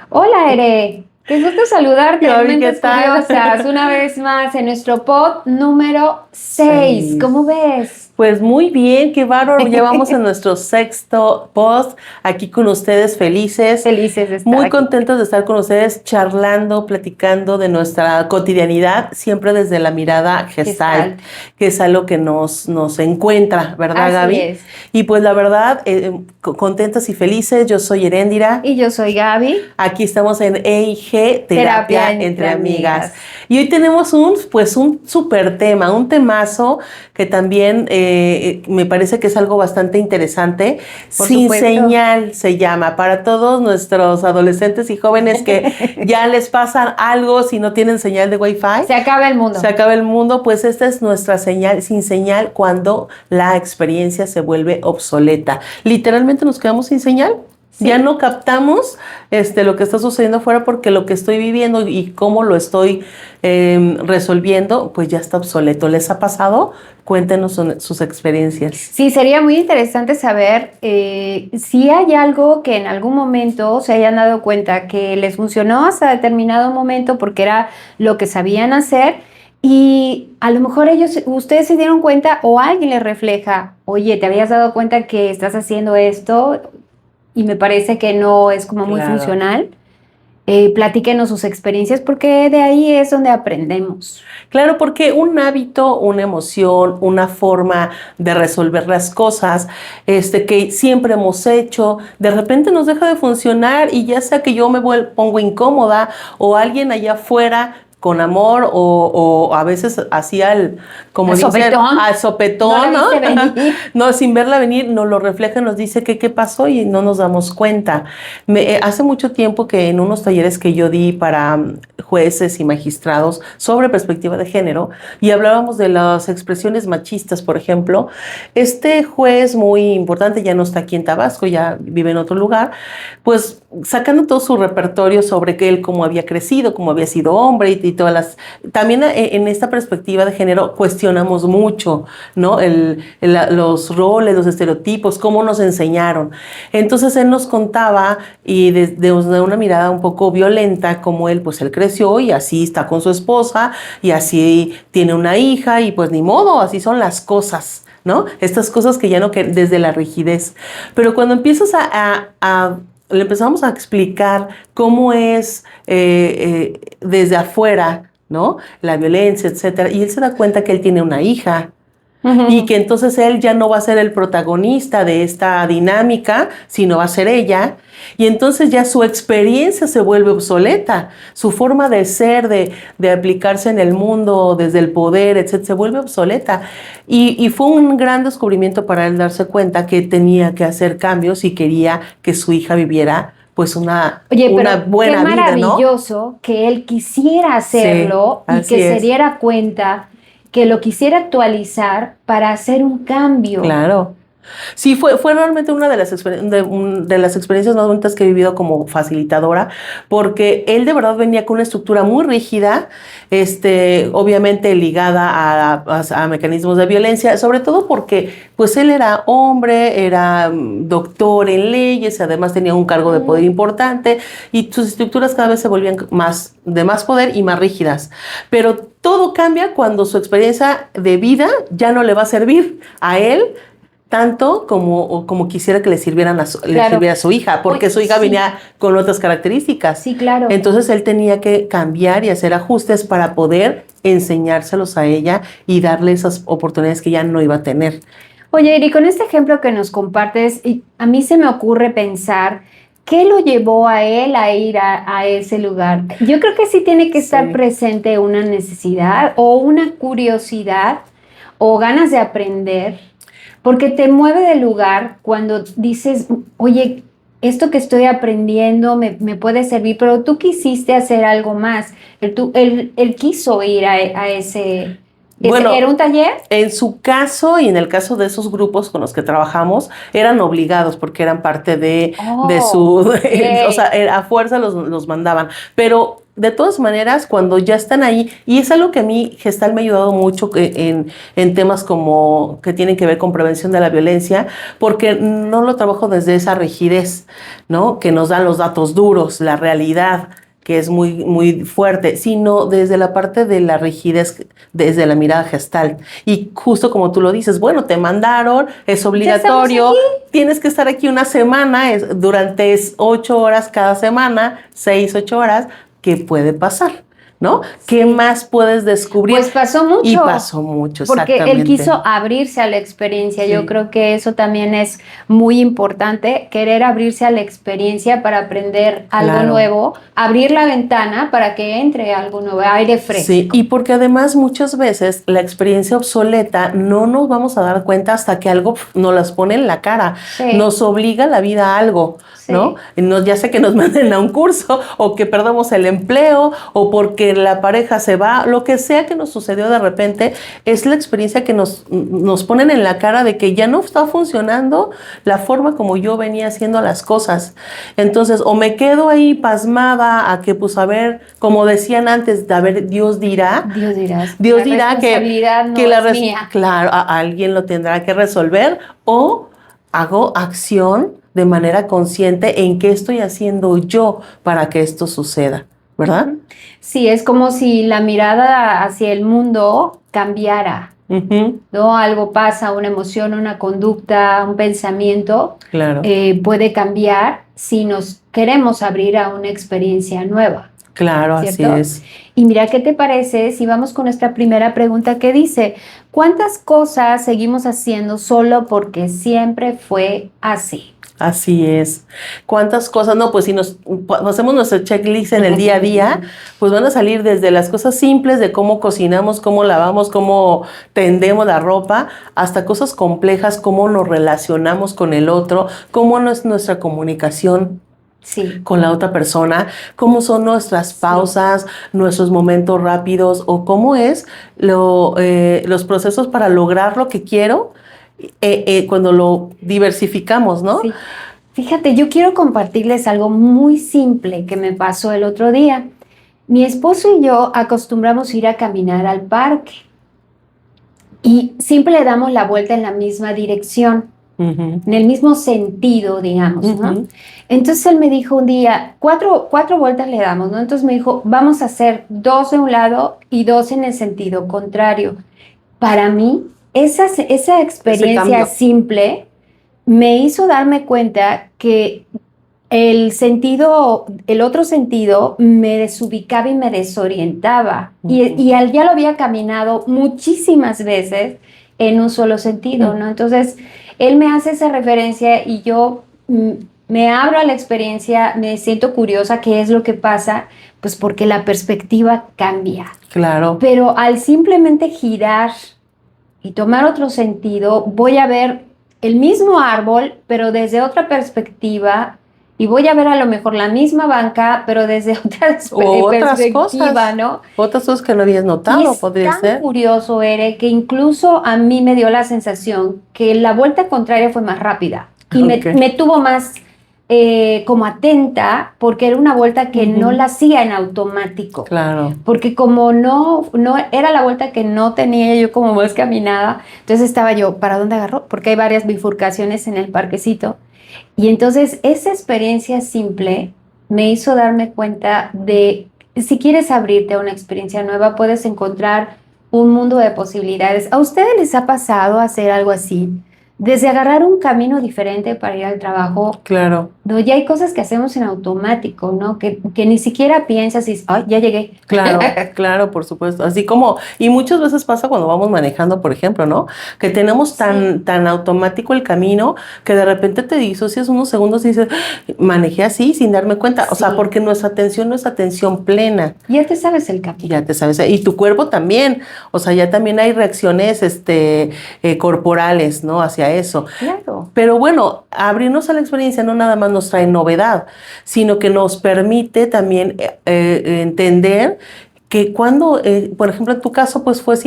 Hola, Ere. Qué gusto saludarte, Gaby, ¿qué Mentes tal? Curiosas, una vez más en nuestro pod número 6. ¿Cómo Seis. ves? Pues muy bien, qué bárbaro. Llevamos en nuestro sexto post aquí con ustedes felices, Felices de estar muy aquí. contentos de estar con ustedes charlando, platicando de nuestra cotidianidad, siempre desde la mirada Gestalt, Gestalt. que es algo que nos encuentra, ¿verdad, Así Gaby? es. Y pues la verdad, contentos y felices, yo soy Heréndira. Y yo soy Gaby, Aquí estamos en EIG, terapia Terapia entre entre Amigas. amigas. Y hoy tenemos un súper tema, un temazo que también me parece que es algo bastante interesante. Por Sin supuesto. señal se llama, para todos nuestros adolescentes y jóvenes que ya les pasa algo si no tienen señal de Wi-Fi. Se acaba el Se mundo. acaba el mundo, pues esta es nuestra señal, sin señal, cuando la experiencia se vuelve obsoleta. Literalmente nos quedamos sin señal. Ya Sí. no captamos lo que está sucediendo afuera porque lo que estoy viviendo y cómo lo estoy resolviendo, pues ya está obsoleto. ¿Les ha pasado? Cuéntenos sus experiencias. Sí, sería muy interesante saber si hay algo que en algún momento se hayan dado cuenta que les funcionó hasta determinado momento porque era lo que sabían hacer y a lo mejor ustedes se dieron cuenta o alguien les refleja, oye, te habías dado cuenta que estás haciendo esto y me parece que no es como muy Claro. funcional. Platíquenos sus experiencias porque de ahí es donde aprendemos. Claro, porque un hábito, una emoción, una forma de resolver las cosas, que siempre hemos hecho, de repente nos deja de funcionar y ya sea que yo pongo incómoda o alguien allá afuera con amor o a veces hacía como Al dicen, sopetón, al no la sopetón, ¿no? viste venir. No, sin verla venir, nos lo refleja, nos dice que qué pasó y no nos damos cuenta. Hace mucho tiempo que en unos talleres que yo di para jueces y magistrados sobre perspectiva de género y hablábamos de las expresiones machistas, por ejemplo, este juez muy importante, ya no está aquí en Tabasco, ya vive en otro lugar, pues sacando todo su repertorio sobre que él cómo había crecido, cómo había sido hombre y todas las... También en esta perspectiva de género cuestionamos mucho, ¿no? Los roles, los estereotipos, cómo nos enseñaron. Entonces él nos contaba y desde una mirada un poco violenta, como él creció y así está con su esposa y así tiene una hija y pues ni modo, así son las cosas, ¿no? Estas cosas que ya no, que desde la rigidez. Pero cuando empiezas le empezamos a explicar cómo es desde afuera, ¿no? La violencia, etcétera. Y él se da cuenta que él tiene una hija y que entonces él ya no va a ser el protagonista de esta dinámica, sino va a ser ella. Y entonces ya su experiencia se vuelve obsoleta, su forma de ser, de aplicarse en el mundo desde el poder, etcétera, se vuelve obsoleta. Y fue un gran descubrimiento para él darse cuenta que tenía que hacer cambios y quería que su hija viviera pues Oye, una pero qué buena vida, ¿no? maravilloso que él quisiera Sí, hacerlo y que así se es, diera cuenta que lo quisiera actualizar para hacer un cambio. claro. Sí, fue realmente una de de las experiencias más bonitas que he vivido como facilitadora, porque él de verdad venía con una estructura muy rígida, obviamente ligada a mecanismos de violencia, sobre todo porque pues él era hombre, era doctor en leyes, además tenía un cargo de poder importante y sus estructuras cada vez se volvían de más poder y más rígidas. Pero todo cambia cuando su experiencia de vida ya no le va a servir a él tanto como quisiera que le Claro. sirviera a su hija, porque Oye, su hija sí, venía con otras características. sí, claro. Entonces él tenía que cambiar y hacer ajustes para poder enseñárselos a ella y darle esas oportunidades que ya no iba a tener. Oye, y con este ejemplo que nos compartes, a mí se me ocurre pensar qué lo llevó a él a ir a ese lugar. Yo creo que sí tiene que estar Sí, presente una necesidad o una curiosidad o ganas de aprender, porque te mueve del lugar cuando dices, oye, esto que estoy aprendiendo me puede servir, pero tú quisiste hacer algo más. Él quiso ir a ¿era bueno, un taller? en su caso y en el caso de esos grupos con los que trabajamos, eran obligados porque eran parte de Oh, su, ok. o sea, a fuerza los mandaban. Pero de todas maneras, cuando ya están ahí, y es algo que a mí Gestalt me ha ayudado mucho en temas como que tienen que ver con prevención de la violencia, porque no lo trabajo desde esa rigidez, ¿no? Que nos dan los datos duros, la realidad, que es muy, muy fuerte, sino desde la parte de la rigidez, desde la mirada Gestalt. Y justo como tú lo dices, bueno, te mandaron, es obligatorio, tienes que estar aquí una semana, durante 8 horas cada semana, 6, 8 horas, ¿qué puede pasar? ¿No? Sí. ¿Qué más puedes descubrir? Pues pasó mucho. Y pasó mucho, porque exactamente. él quiso abrirse a la experiencia. Sí. Yo creo que eso también es muy importante, querer abrirse a la experiencia para aprender algo nuevo, abrir la ventana para que entre algo nuevo, aire fresco. Sí, y porque además muchas veces la experiencia obsoleta no nos vamos a dar cuenta hasta que algo nos las pone en la cara, nos obliga la vida a algo. ¿No? Ya sea que nos manden a un curso o que perdamos el empleo o porque la pareja se va, lo que sea que nos sucedió de repente, es la experiencia que nos ponen en la cara de que ya no está funcionando la forma como yo venía haciendo las cosas. Entonces, o me quedo ahí pasmada a que, pues, a ver, como decían antes, a ver, Dios dirá. Dios dirá que claro, alguien lo tendrá que resolver, o hago acción de manera consciente en qué estoy haciendo yo para que esto suceda, ¿verdad? Sí, es como si la mirada hacia el mundo cambiara, ¿no? Algo pasa, una emoción, una conducta, un pensamiento, claro. Puede cambiar si nos queremos abrir a una experiencia nueva. Claro, ¿cierto? Así es. Y mira, ¿qué te parece si vamos con nuestra primera pregunta que dice, ¿cuántas cosas seguimos haciendo solo porque siempre fue así? Así es. ¿Cuántas cosas? No, pues si nos hacemos nuestro checklist en el día a día, pues van a salir desde las cosas simples de cómo cocinamos, cómo lavamos, cómo tendemos la ropa, hasta cosas complejas, cómo nos relacionamos con el otro, cómo no es nuestra comunicación con la otra persona, cómo son nuestras pausas, nuestros momentos rápidos, o cómo es los procesos para lograr lo que quiero. Cuando lo diversificamos, ¿no? Sí. Fíjate, yo quiero compartirles algo muy simple que me pasó el otro día. Mi esposo y yo acostumbramos ir a caminar al parque y siempre le damos la vuelta en la misma dirección, en el mismo sentido, digamos, ¿no? Entonces él me dijo un día, cuatro vueltas le damos, ¿no? Entonces me dijo, vamos a hacer 2 de un lado y 2 en el sentido contrario. Para mí, esa experiencia simple me hizo darme cuenta que el otro sentido me desubicaba y me desorientaba. Y ya lo había caminado muchísimas veces en un solo sentido, ¿no? Entonces, él me hace esa referencia y yo me abro a la experiencia, me siento curiosa qué es lo que pasa, pues porque la perspectiva cambia. Claro. Pero al simplemente girar y tomar otro sentido, voy a ver el mismo árbol, pero desde otra perspectiva, y voy a ver a lo mejor la misma banca, pero desde otra perspectiva, cosas, ¿no? Otras cosas que no habías notado, podría ser. Es tan curioso, Ere, que incluso a mí me dio la sensación que la vuelta contraria fue más rápida y me tuvo más como atenta, porque era una vuelta que no la hacía en automático. Claro. Porque como no era la vuelta que no tenía yo como más caminada, entonces estaba yo, ¿para dónde agarro? Porque hay varias bifurcaciones en el parquecito. Y entonces esa experiencia simple me hizo darme cuenta de, si quieres abrirte a una experiencia nueva, puedes encontrar un mundo de posibilidades. ¿A ustedes les ha pasado hacer algo así? Desde agarrar un camino diferente para ir al trabajo. Claro. No, ya hay cosas que hacemos en automático, ¿no? Que ni siquiera piensas y ¡ay, ya llegué! Claro, claro, por supuesto. Así como, y muchas veces pasa cuando vamos manejando, por ejemplo, ¿no? Que tenemos tan automático el camino que de repente te disocias unos segundos y dices, manejé así sin darme cuenta. O sea, porque nuestra atención no es atención plena. Ya te sabes el camino. Ya te sabes. Y tu cuerpo también. O sea, ya también hay reacciones corporales, ¿no? Hacia eso. Claro. Pero bueno, abrirnos a la experiencia no nada más nos trae novedad, sino que nos permite también entender que cuando, por ejemplo, en tu caso, pues fue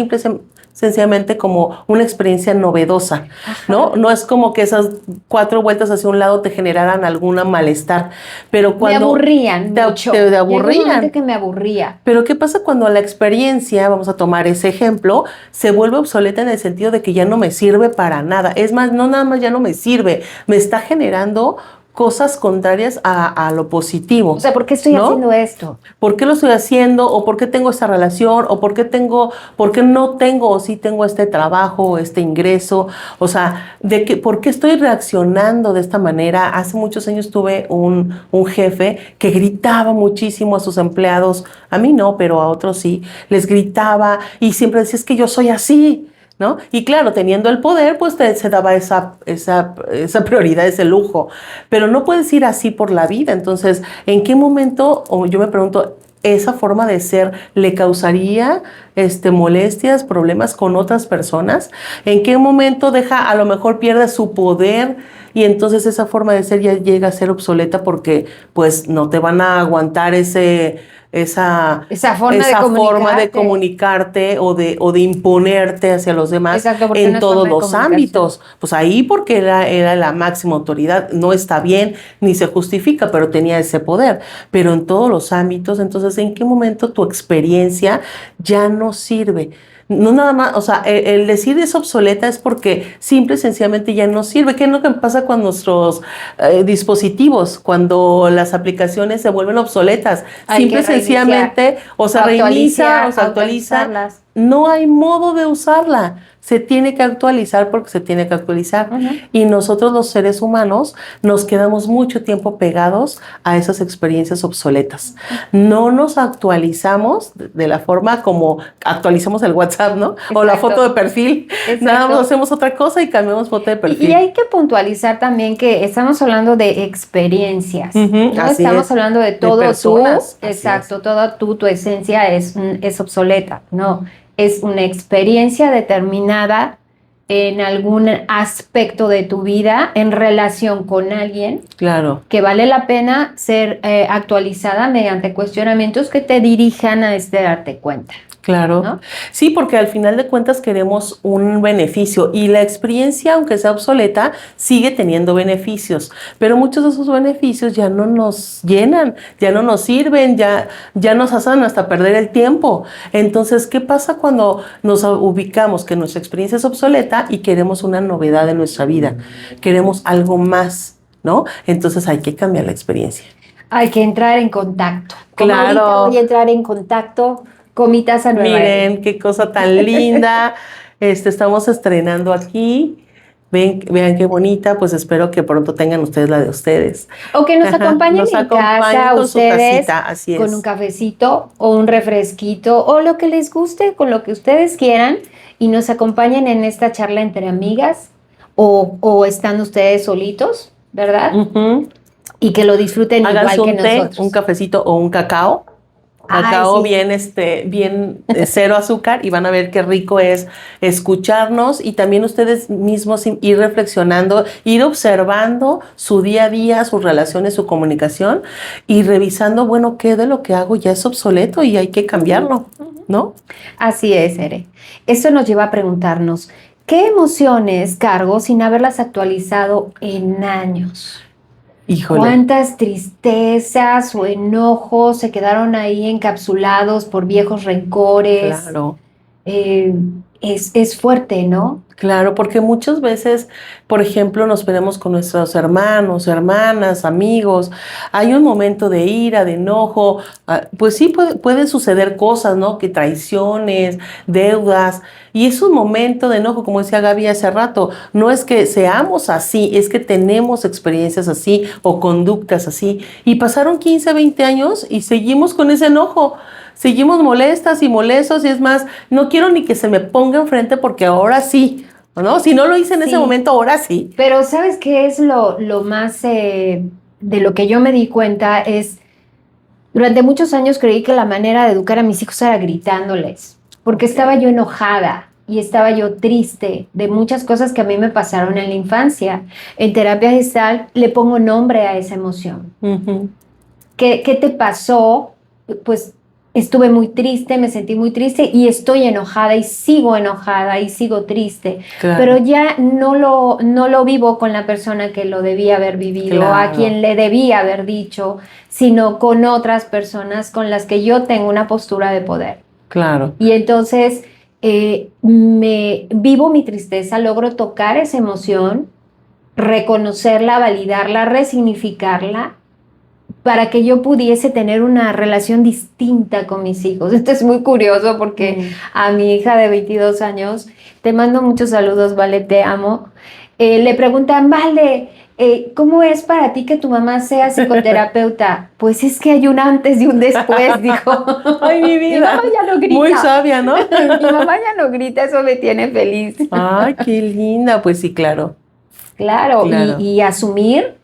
sencillamente como una experiencia novedosa, ¿no? No es como que esas 4 vueltas hacia un lado te generaran alguna malestar, pero cuando... Me aburrían mucho. Te Llegó un momento aburrían. que me aburría. Pero ¿qué pasa cuando la experiencia, vamos a tomar ese ejemplo, se vuelve obsoleta en el sentido de que ya no me sirve para nada? Es más, no nada más ya no me sirve, me está generando cosas contrarias a lo positivo. O sea, ¿por qué estoy haciendo esto? ¿Por qué lo estoy haciendo? ¿O por qué tengo esta relación? ¿O por qué no tengo o sí tengo este trabajo o este ingreso? O sea, ¿por qué estoy reaccionando de esta manera? Hace muchos años tuve un jefe que gritaba muchísimo a sus empleados. A mí no, pero a otros sí. Les gritaba y siempre decía, es que yo soy así, ¿no? Y claro, teniendo el poder, pues se daba esa prioridad, ese lujo. Pero no puedes ir así por la vida. Entonces, ¿en qué momento, o yo me pregunto, esa forma de ser le causaría molestias, problemas con otras personas? ¿En qué momento a lo mejor pierde su poder y entonces esa forma de ser ya llega a ser obsoleta porque pues no te van a aguantar esa forma de comunicarte o de imponerte hacia los demás? Exacto, en todos los ámbitos? Pues ahí porque era la máxima autoridad, no está bien ni se justifica, pero tenía ese poder. Pero en todos los ámbitos, entonces, ¿en qué momento tu experiencia ya no sirve? No nada más, o sea, el decir es obsoleta es porque simple y sencillamente ya no sirve. ¿Qué es lo que pasa con nuestros dispositivos? Cuando las aplicaciones se vuelven obsoletas. Simple y sencillamente o se reinicia o se actualiza. No hay modo de usarla. Se tiene que actualizar porque se tiene que actualizar. Y nosotros los seres humanos nos quedamos mucho tiempo pegados a esas experiencias obsoletas. No nos actualizamos de la forma como actualizamos el WhatsApp, ¿no? Exacto. O la foto de perfil. Exacto. Nada más hacemos otra cosa y cambiamos foto de perfil. Y hay que puntualizar también que estamos hablando de experiencias. No estamos hablando de todo personas, tú. Exacto, toda tu esencia es obsoleta. No. Es una experiencia determinada en algún aspecto de tu vida en relación con alguien. Claro. Que vale la pena ser actualizada mediante cuestionamientos que te dirijan a darte cuenta. Claro, ¿no? Sí, porque al final de cuentas queremos un beneficio y la experiencia, aunque sea obsoleta, sigue teniendo beneficios, pero muchos de esos beneficios ya no nos llenan, ya no nos sirven, ya nos hacen hasta perder el tiempo. Entonces, ¿qué pasa cuando nos ubicamos que nuestra experiencia es obsoleta y queremos una novedad en nuestra vida? Queremos algo más, ¿no? Entonces hay que cambiar la experiencia. Hay que entrar en contacto. Claro. Voy a entrar en contacto con mi taza nueva. Miren, qué cosa tan linda. Estamos estrenando aquí. Vean qué bonita. Pues espero que pronto tengan ustedes la de ustedes. O que nos acompañen en casa con ustedes, su tacita, así es. Con un cafecito o un refresquito o lo que les guste, con lo que ustedes quieran, y nos acompañen en esta charla entre amigas o están ustedes solitos, ¿verdad? Y que lo disfruten. Háganse igual que nosotros. Un cafecito o un cacao. Cacao sí. bien cero azúcar, y van a ver qué rico es escucharnos y también ustedes mismos ir reflexionando, ir observando su día a día, sus relaciones, su comunicación y revisando, bueno, qué de lo que hago ya es obsoleto y hay que cambiarlo, ¿no? Así es, Ere. Esto nos lleva a preguntarnos, ¿qué emociones cargo sin haberlas actualizado en años? Híjole. ¿Cuántas tristezas o enojos se quedaron ahí encapsulados por viejos rencores? Claro. Es fuerte, ¿no? Claro, porque muchas veces, por ejemplo, nos peleamos con nuestros hermanos, hermanas, amigos. Hay un momento de ira, de enojo. Pues sí, pueden suceder cosas, ¿no? Que traiciones, deudas. Y es un momento de enojo, como decía Gaby hace rato. No es que seamos así, es que tenemos experiencias así o conductas así. Y pasaron 15, 20 años y seguimos con ese enojo. Seguimos molestas y molestos, y es más, no quiero ni que se me ponga enfrente porque ahora sí, ¿no? Si no lo hice en ese momento, ahora sí. Pero ¿sabes qué es lo más de lo que yo me di cuenta? Es, durante muchos años creí que la manera de educar a mis hijos era gritándoles, porque estaba yo enojada y estaba yo triste de muchas cosas que a mí me pasaron en la infancia. En terapia gestal le pongo nombre a esa emoción. ¿Qué te pasó? Pues estuve muy triste, me sentí muy triste y estoy enojada y sigo triste, pero Claro, ya no lo vivo con la persona que lo debía haber vivido, a claro, quien le debía haber dicho, sino con otras personas con las que yo tengo una postura de poder. claro. Y entonces me vivo mi tristeza, logro tocar esa emoción, reconocerla, validarla, resignificarla para que yo pudiese tener una relación distinta con mis hijos. Esto es muy curioso porque Mm. a mi hija de 22 años, te mando muchos saludos, Vale, te amo. Le preguntan, Vale, ¿cómo es para ti que tu mamá sea psicoterapeuta? Pues es que hay un antes y un después, dijo. Ay, mi Mi mamá vida. ya no Muy grita. sabia, ¿no? Mi mamá ya no grita, eso me tiene feliz. Ay, qué linda. Pues sí, claro, Claro, claro, y asumir,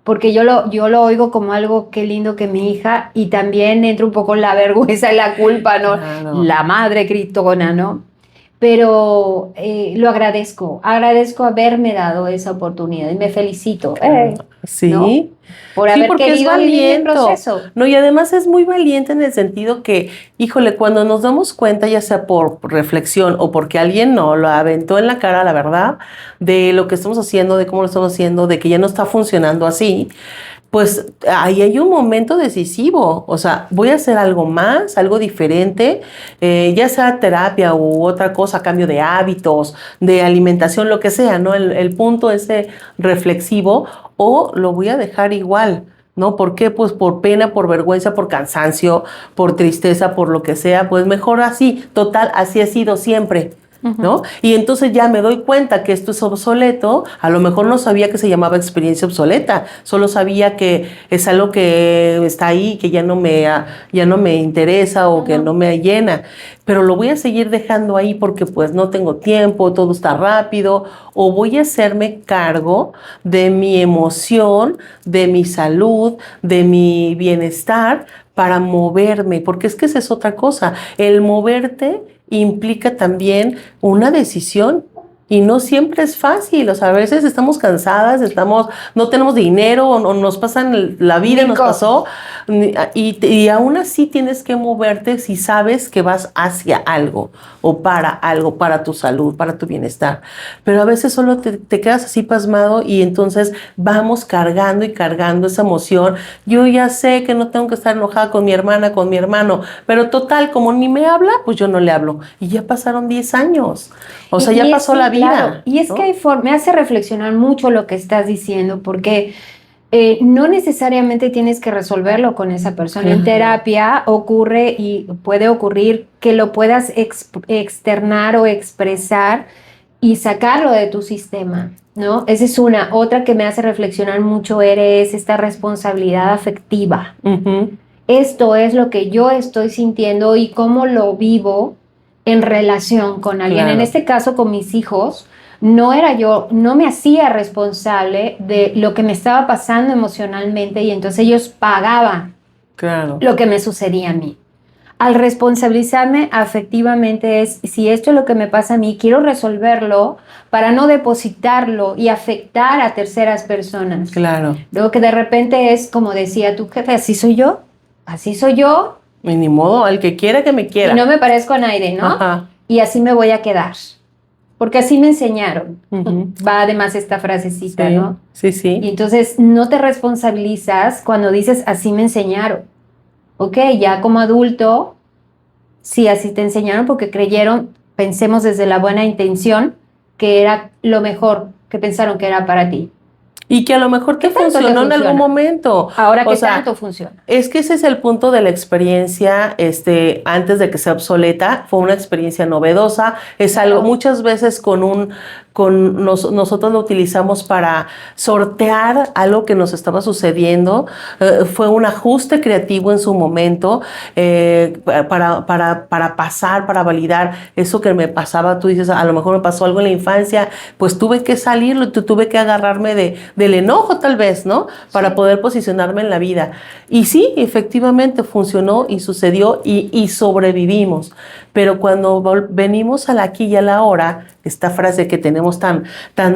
porque yo lo oigo como algo qué lindo que mi hija, y también entra un poco la vergüenza y la culpa, ¿no? claro. La madre gritona, ¿no? Pero lo agradezco, agradezco haberme dado esa oportunidad y me felicito, Claro, ¿no? sí, Por sí, haber porque es querido vivir mi valiente. proceso. No, y además es muy valiente en el sentido que, híjole, cuando nos damos cuenta, ya sea por reflexión o porque alguien no lo aventó en la cara, la verdad, de lo que estamos haciendo, de cómo lo estamos haciendo, de que ya no está funcionando así, pues ahí hay un momento decisivo. O sea, voy a hacer algo más, algo diferente, ya sea terapia u otra cosa, cambio de hábitos, de alimentación, lo que sea, ¿no? El punto ese reflexivo, o lo voy a dejar igual. ¿No? ¿Por qué? Pues por pena, por vergüenza, por cansancio, por tristeza, por lo que sea, pues mejor así, total, así ha sido siempre. Ujú. ¿No? Y entonces ya me doy cuenta que esto es obsoleto, a lo mejor no sabía que se llamaba experiencia obsoleta, solo sabía que es algo que está ahí, que ya no me interesa o que Ujú. no me llena, pero lo voy a seguir dejando ahí porque pues no tengo tiempo, todo está rápido, o voy a hacerme cargo de mi emoción, de mi salud, de mi bienestar para moverme, porque es que esa es otra cosa, el moverte implica también una decisión y no siempre es fácil. O sea, a veces estamos cansadas, no tenemos dinero o nos pasan la vida, Mil nos cosas. pasó y aún así tienes que moverte si sabes que vas hacia algo, para tu salud, para tu bienestar. Pero a veces solo te quedas así pasmado y entonces vamos cargando y cargando esa emoción. Yo ya sé que no tengo que estar enojada con mi hermana, con mi hermano, pero total, como ni me habla, pues yo no le hablo. Y ya pasaron 10 años. O sea, ya pasó la Sí, claro. vida, Y es que ¿no? me hace reflexionar mucho lo que estás diciendo, porque no necesariamente tienes que resolverlo con esa persona. En Claro, terapia ocurre y puede ocurrir que lo puedas externar o expresar y sacarlo de tu sistema, ¿no? Esa es una. Otra que me hace reflexionar mucho es esta responsabilidad afectiva. ujú, Esto es lo que yo estoy sintiendo y cómo lo vivo en relación con alguien. En claro, este caso, con mis hijos, no era yo, no me hacía responsable de lo que me estaba pasando emocionalmente y entonces ellos pagaban claro. lo que me sucedía a mí. Al responsabilizarme afectivamente es, si esto es lo que me pasa a mí, quiero resolverlo para no depositarlo y afectar a terceras personas. Claro. Luego que de repente es como decía tu jefe, así soy yo Y ni modo, al que quiera que me y no quiera. me parezco a nadie, ¿no? Ajá. Y así me voy a quedar, porque así me enseñaron. Ujú. Va además esta frasecita, Sí, ¿no? sí, Y sí. entonces no te responsabilizas cuando dices, así me enseñaron. Ok, ya como adulto, sí, así te enseñaron porque creyeron, pensemos desde la buena intención, que era lo mejor que pensaron que era para ti. Y que a lo mejor ¿Qué te tanto te funcionó en algún funciona? momento. Ahora, O ¿qué sea, tanto funciona? es que ese es el punto de la experiencia, antes de que sea obsoleta, fue una experiencia novedosa, es algo, Claro. muchas veces nosotros lo utilizamos para sortear algo que nos estaba sucediendo, fue un ajuste creativo en su momento, para pasar, para validar eso que me pasaba. Tú dices, a lo mejor me pasó algo en la infancia, pues tuve que salirlo, tuve que agarrarme del enojo tal vez, ¿no? Para poder posicionarme en la vida. Y sí, efectivamente funcionó y sucedió y sobrevivimos. Pero cuando venimos al aquí y a la ahora, esta frase que tenemos tan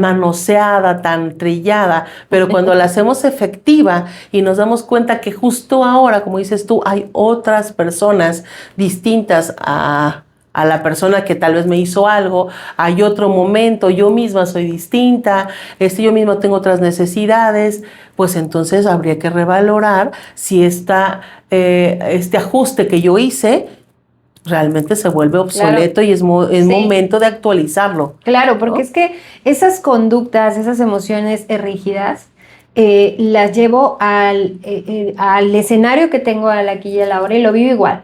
manoseada, tan trillada, pero cuando la hacemos efectiva y nos damos cuenta que justo ahora, como dices tú, hay otras personas distintas a la persona que tal vez me hizo algo, hay otro momento, yo misma soy distinta, yo misma tengo otras necesidades, pues entonces habría que revalorar si este ajuste que yo hice realmente se vuelve obsoleto, claro, y es sí, momento de actualizarlo. Claro, porque ¿no? Es que esas conductas, esas emociones rígidas, las llevo al escenario que tengo aquí y a la hora y lo vivo igual.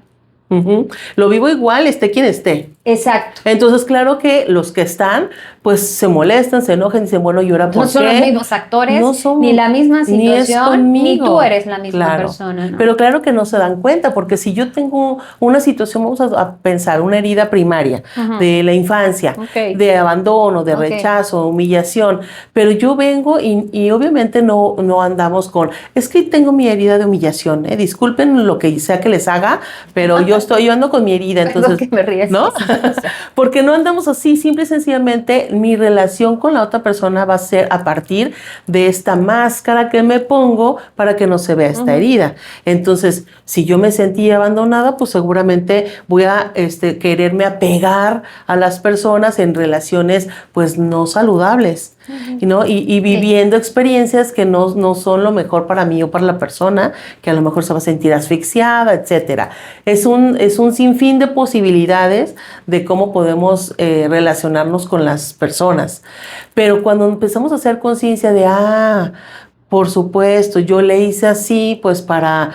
Lo vivo igual, esté quien esté. Exacto. Entonces, claro que los que están, pues se molestan, se enojan, dicen, bueno, ¿y ahora por qué? No son los mismos actores, no son, ni la misma situación, ni tú eres la misma persona, ¿no? Pero claro que no se dan cuenta, porque si yo tengo una situación, vamos a pensar, una herida primaria de la infancia, de abandono, de rechazo, humillación, pero yo vengo y obviamente no andamos con, es que tengo mi herida de humillación, disculpen lo que sea que les haga, pero yo ando con mi herida, entonces, que me ríes, ¿no? Porque no andamos así, simple y sencillamente mi relación con la otra persona va a ser a partir de esta máscara que me pongo para que no se vea esta herida. Entonces, si yo me sentí abandonada, pues seguramente voy a quererme apegar a las personas en relaciones pues no saludables, ¿no? Y viviendo experiencias que no son lo mejor para mí o para la persona, que a lo mejor se va a sentir asfixiada, etcétera. Es un sinfín de posibilidades de cómo podemos relacionarnos con las personas. Pero cuando empezamos a hacer conciencia de, por supuesto, yo le hice así, pues para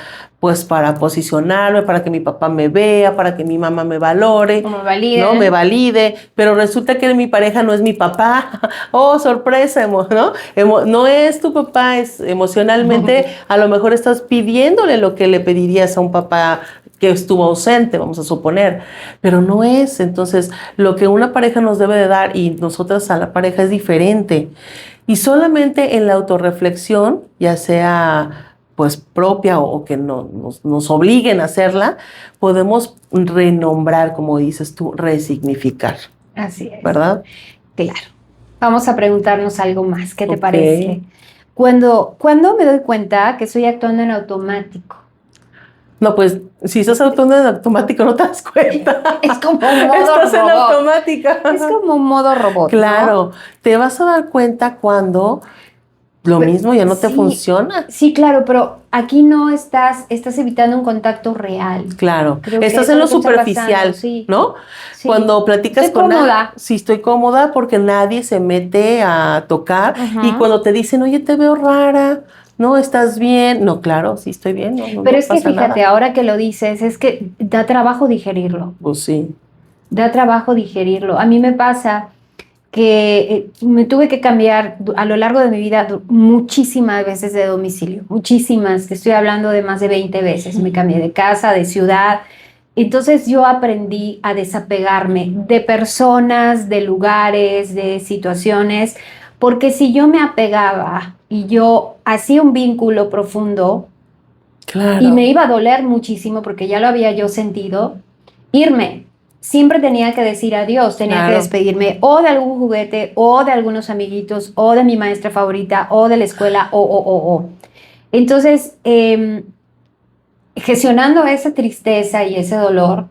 posicionarme, para que mi papá me vea, para que mi mamá me valore, ¿no? Me valide, pero resulta que mi pareja no es mi papá. Oh, sorpresa, ¿no? No es tu papá, es emocionalmente, a lo mejor estás pidiéndole lo que le pedirías a un papá que estuvo ausente, vamos a suponer, pero no es. Entonces, lo que una pareja nos debe de dar y nosotras a la pareja es diferente. Y solamente en la autorreflexión, ya sea pues propia o que nos obliguen a hacerla, podemos renombrar, como dices tú, resignificar. Así es. ¿Verdad? Claro. Vamos a preguntarnos algo más. ¿Qué te parece? ¿Cuándo me doy cuenta que estoy actuando en automático? No, pues, si estás actuando en automático, no te das cuenta. Es como un modo estás robot. En automática. Es como un modo robot, claro, ¿no? Te vas a dar cuenta cuando mismo ya no te funciona. Sí, claro, pero aquí no estás evitando un contacto real. Claro, estás en lo superficial, ¿no? Sí. Cuando platicas con alguien, sí, estoy cómoda porque nadie se mete a tocar. Y cuando te dicen, oye, te veo rara, no, ¿estás bien? No, claro, sí estoy bien. No, pero es que fíjate, ahora que lo dices, es que da trabajo digerirlo. Pues sí. Da trabajo digerirlo. A mí me pasa que me tuve que cambiar a lo largo de mi vida muchísimas veces de domicilio. Muchísimas, te estoy hablando de más de 20 veces. Me cambié de casa, de ciudad. Entonces yo aprendí a desapegarme de personas, de lugares, de situaciones, porque si yo me apegaba y yo hacía un vínculo profundo, claro, y me iba a doler muchísimo porque ya lo había yo sentido, irme. Siempre tenía que decir adiós, tenía que despedirme o de algún juguete, o de algunos amiguitos, o de mi maestra favorita, o de la escuela, o. Entonces, gestionando esa tristeza y ese dolor,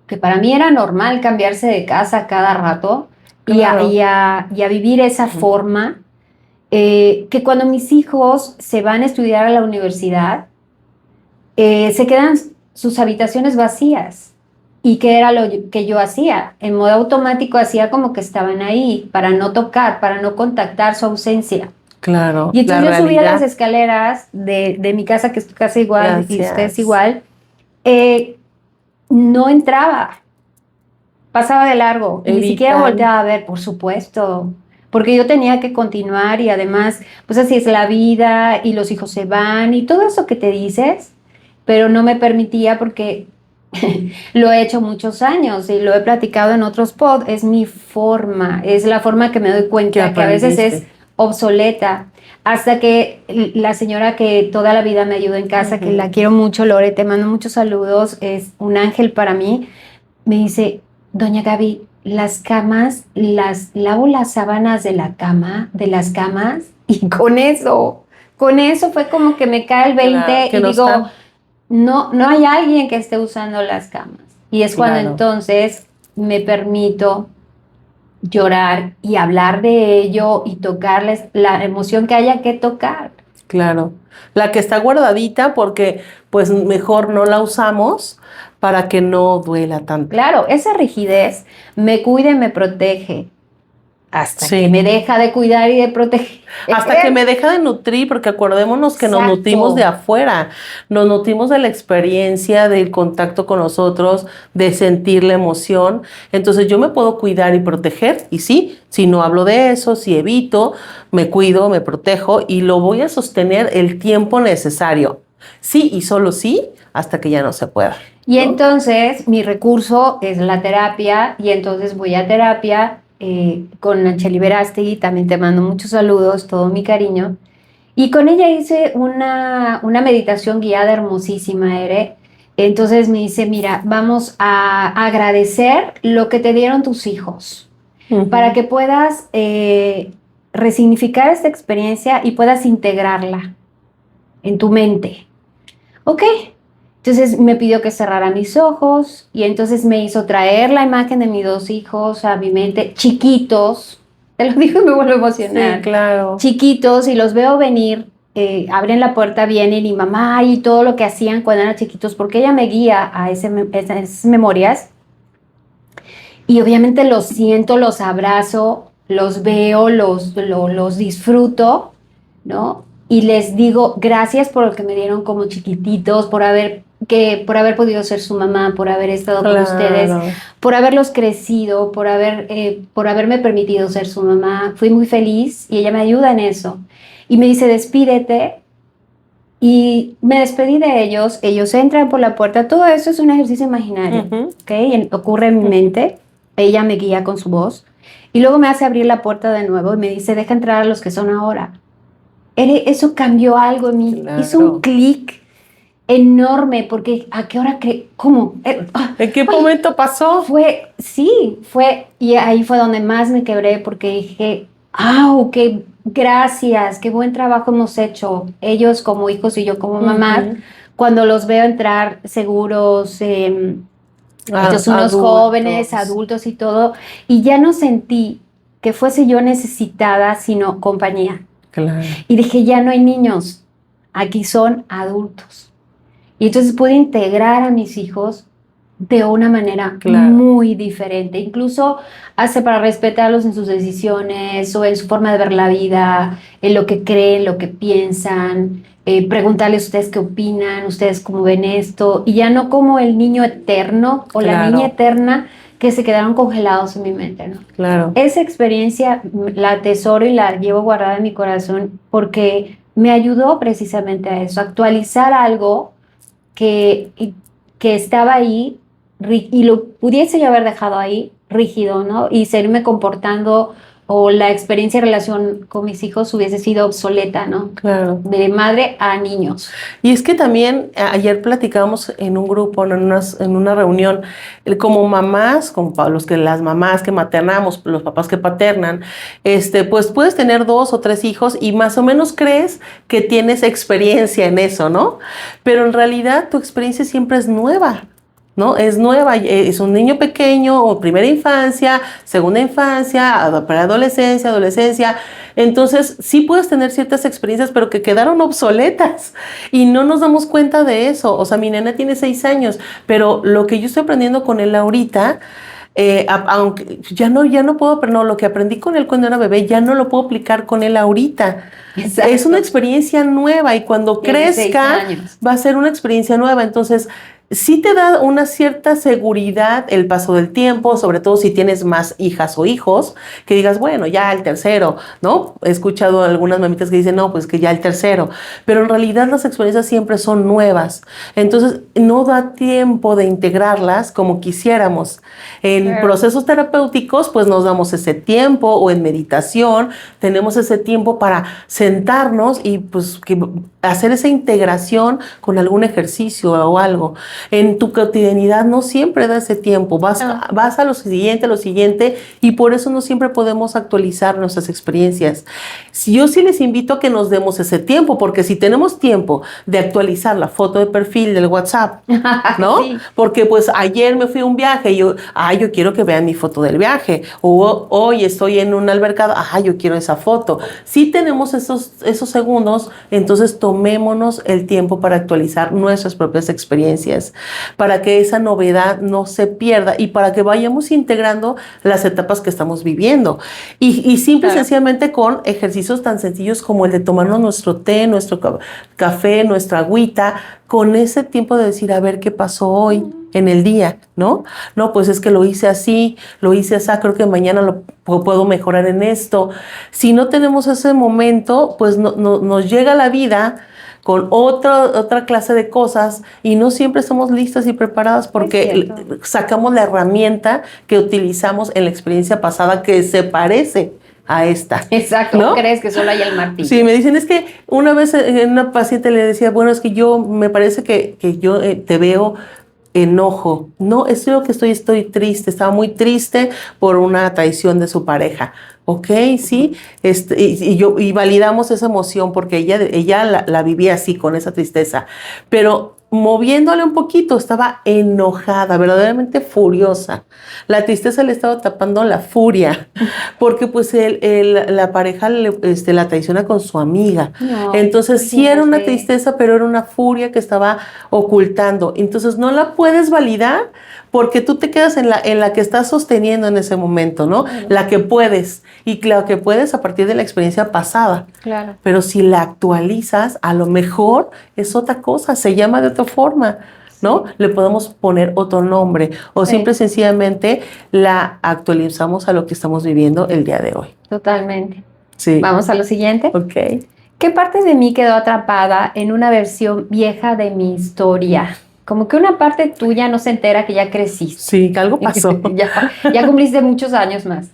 que para mí era normal cambiarse de casa cada rato, y a vivir esa forma, que cuando mis hijos se van a estudiar a la universidad, se quedan sus habitaciones vacías. ¿Y qué era lo que yo hacía? En modo automático hacía como que estaban ahí, para no tocar, para no contactar su ausencia. Claro. Y entonces yo subía las escaleras de mi casa, que es tu casa igual, y ustedes igual, no entraba, pasaba de largo, y ni siquiera volteaba a ver, por supuesto, porque yo tenía que continuar y además, pues así es la vida, y los hijos se van, y todo eso que te dices, pero no me permitía porque lo he hecho muchos años y lo he platicado en otros pods, es mi forma, es la forma que me doy cuenta que a veces es obsoleta. Hasta que la señora que toda la vida me ayudó en casa, que la quiero mucho, Lore, te mando muchos saludos, es un ángel para mí, me dice, doña Gaby, las camas, lavo las sábanas de la cama, de las camas, y con eso fue como que me cae el 20 y digo, no hay alguien que esté usando las camas. Y es cuando entonces me permito llorar y hablar de ello y tocarles la emoción que haya que tocar. Claro, la que está guardadita porque pues mejor no la usamos para que no duela tanto. Claro, esa rigidez me cuida y me protege. Hasta que me deja de cuidar y de proteger. Hasta que me deja de nutrir, porque acordémonos que nos nutrimos de afuera, nos nutrimos de la experiencia, del contacto con nosotros, de sentir la emoción. Entonces yo me puedo cuidar y proteger, y sí, si no hablo de eso, si evito, me cuido, me protejo y lo voy a sostener el tiempo necesario. Sí y solo sí, hasta que ya no se pueda. Y entonces mi recurso es la terapia, y entonces voy a terapia con Nacheli Verástegui, también te mando muchos saludos, todo mi cariño. Y con ella hice una meditación guiada hermosísima, Ere. Entonces me dice, mira, vamos a agradecer lo que te dieron tus hijos, para que puedas resignificar esta experiencia y puedas integrarla en tu mente. ¿Ok? Entonces me pidió que cerrara mis ojos y entonces me hizo traer la imagen de mis dos hijos a mi mente, chiquitos, te lo digo y me vuelvo a emocionar. Sí, claro. Chiquitos, y los veo venir, abren la puerta, vienen y mamá y todo lo que hacían cuando eran chiquitos, porque ella me guía a esas memorias. Y obviamente los siento, los abrazo, los veo, los disfruto, ¿no? Y les digo gracias por lo que me dieron como chiquititos, por haber podido ser su mamá, por haber estado con ustedes, por haberlos crecido, por haberme permitido ser su mamá. Fui muy feliz y ella me ayuda en eso. Y me dice, despídete. Y me despedí de ellos. Ellos entran por la puerta. Todo eso es un ejercicio imaginario, ¿ok? Ocurre en mi mente. Ella me guía con su voz. Y luego me hace abrir la puerta de nuevo y me dice, deja entrar a los que son ahora. Eso cambió algo en mí. Claro. Hizo un clic enorme, porque ¿a qué hora cómo? ¿En qué momento pasó? Fue, y ahí fue donde más me quebré, porque dije, qué gracias, qué buen trabajo hemos hecho, ellos como hijos y yo como mamá, cuando los veo entrar seguros, ellos unos jóvenes, adultos y todo, y ya no sentí que fuese yo necesitada, sino compañía. Claro. Y dije, ya no hay niños, aquí son adultos. Y entonces pude integrar a mis hijos de una manera muy diferente. Incluso hace para respetarlos en sus decisiones o en su forma de ver la vida, en lo que creen, lo que piensan, preguntarles ustedes qué opinan, ustedes cómo ven esto. Y ya no como el niño eterno o la niña eterna que se quedaron congelados en mi mente, ¿no? Claro. Esa experiencia la atesoro y la llevo guardada en mi corazón porque me ayudó precisamente a eso, a actualizar algo que estaba ahí y lo pudiese yo haber dejado ahí rígido, ¿no? Y seguirme comportando, o la experiencia de relación con mis hijos hubiese sido obsoleta, ¿no? Claro. De madre a niños. Y es que también ayer platicábamos en un grupo, en una reunión, como mamás, como las mamás que maternamos, los papás que paternan, pues puedes tener 2 o 3 hijos y más o menos crees que tienes experiencia en eso, ¿no? Pero en realidad tu experiencia siempre es nueva, ¿no? Es nueva, es un niño pequeño, o primera infancia, segunda infancia, preadolescencia, adolescencia. Entonces, sí puedes tener ciertas experiencias, pero que quedaron obsoletas y no nos damos cuenta de eso. O sea, mi nena tiene 6 años, pero lo que yo estoy aprendiendo con él ahorita, aunque ya no puedo, pero no, lo que aprendí con él cuando era bebé, ya no lo puedo aplicar con él ahorita. Exacto. Es una experiencia nueva y cuando crezca va a ser una experiencia nueva. Entonces, sí te da una cierta seguridad el paso del tiempo, sobre todo si tienes más hijas o hijos, que digas, bueno, ya el tercero, ¿no? He escuchado algunas mamitas que dicen, no, pues que ya el tercero, pero en realidad las experiencias siempre son nuevas, entonces no da tiempo de integrarlas como quisiéramos. En procesos terapéuticos, pues nos damos ese tiempo, o en meditación, tenemos ese tiempo para sentarnos y pues hacer esa integración con algún ejercicio o algo. En tu cotidianidad no siempre da ese tiempo, vas a lo siguiente, y por eso no siempre podemos actualizar nuestras experiencias. Yo sí les invito a que nos demos ese tiempo, porque si tenemos tiempo de actualizar la foto de perfil del WhatsApp, ¿no? Sí. Porque pues ayer me fui a un viaje y yo quiero que vean mi foto del viaje, o hoy estoy en una albercada, yo quiero esa foto. Si tenemos esos segundos, entonces tomémonos el tiempo para actualizar nuestras propias experiencias, para que esa novedad no se pierda y para que vayamos integrando las etapas que estamos viviendo. Y simple y sencillamente con ejercicios tan sencillos como el de tomarnos nuestro té, nuestro café, nuestra agüita, con ese tiempo de decir, a ver qué pasó hoy en el día, ¿no? No, pues es que lo hice así, creo que mañana lo puedo mejorar en esto. Si no tenemos ese momento, pues nos llega la vida con otra clase de cosas y no siempre estamos listas y preparadas porque sacamos la herramienta que utilizamos en la experiencia pasada que se parece a esta. Exacto, ¿no? ¿Crees que solo hay el martillo? Sí, me dicen, es que una vez una paciente le decía, bueno, es que me parece que yo te veo enojo. No, es lo que estoy triste, estaba muy triste por una traición de su pareja. Ok, sí, y validamos esa emoción porque ella la vivía así, con esa tristeza, pero moviéndole un poquito, estaba enojada, verdaderamente furiosa. La tristeza le estaba tapando la furia, porque pues la pareja la traiciona con su amiga. No, entonces sí era una tristeza, pero era una furia que estaba ocultando. Entonces no la puedes validar porque tú te quedas en la que estás sosteniendo en ese momento, ¿no? Claro. La que puedes, y la que puedes a partir de la experiencia pasada. Claro. Pero si la actualizas, a lo mejor es otra cosa, se llama de otra forma, ¿no? Sí. Le podemos poner otro nombre, o simple y sencillamente la actualizamos a lo que estamos viviendo el día de hoy. Totalmente. Sí. Vamos a lo siguiente. Ok. ¿Qué parte de mí quedó atrapada en una versión vieja de mi historia? Como que una parte tuya no se entera que ya creciste. Sí, que algo pasó. ya cumpliste muchos años más.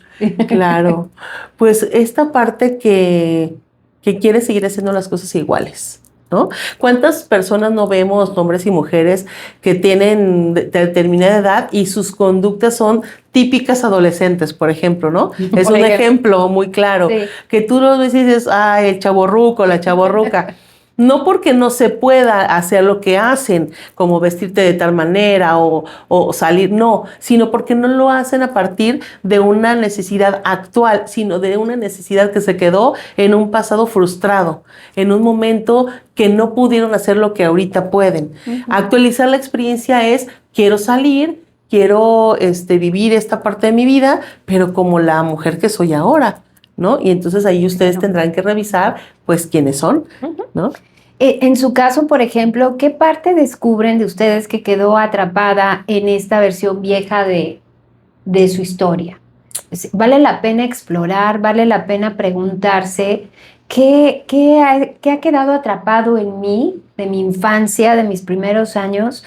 Claro. Pues esta parte que quiere seguir haciendo las cosas iguales, ¿no? ¿Cuántas personas no vemos, hombres y mujeres, que tienen determinada edad y sus conductas son típicas adolescentes, por ejemplo, ¿no? Es un ejemplo muy claro. Sí. Que tú lo ves y dices, el chavorruco, la chavorruca. No porque no se pueda hacer lo que hacen, como vestirte de tal manera o salir, no, sino porque no lo hacen a partir de una necesidad actual, sino de una necesidad que se quedó en un pasado frustrado, en un momento que no pudieron hacer lo que ahorita pueden. Uh-huh. Actualizar la experiencia es, quiero salir, quiero vivir esta parte de mi vida, pero como la mujer que soy ahora, ¿no? Y entonces ahí ustedes tendrán que revisar, pues, quiénes son, ¿no? En su caso, por ejemplo, ¿qué parte descubren de ustedes que quedó atrapada en esta versión vieja de su historia? ¿Vale la pena explorar? ¿Vale la pena preguntarse qué ha quedado atrapado en mí, de mi infancia, de mis primeros años,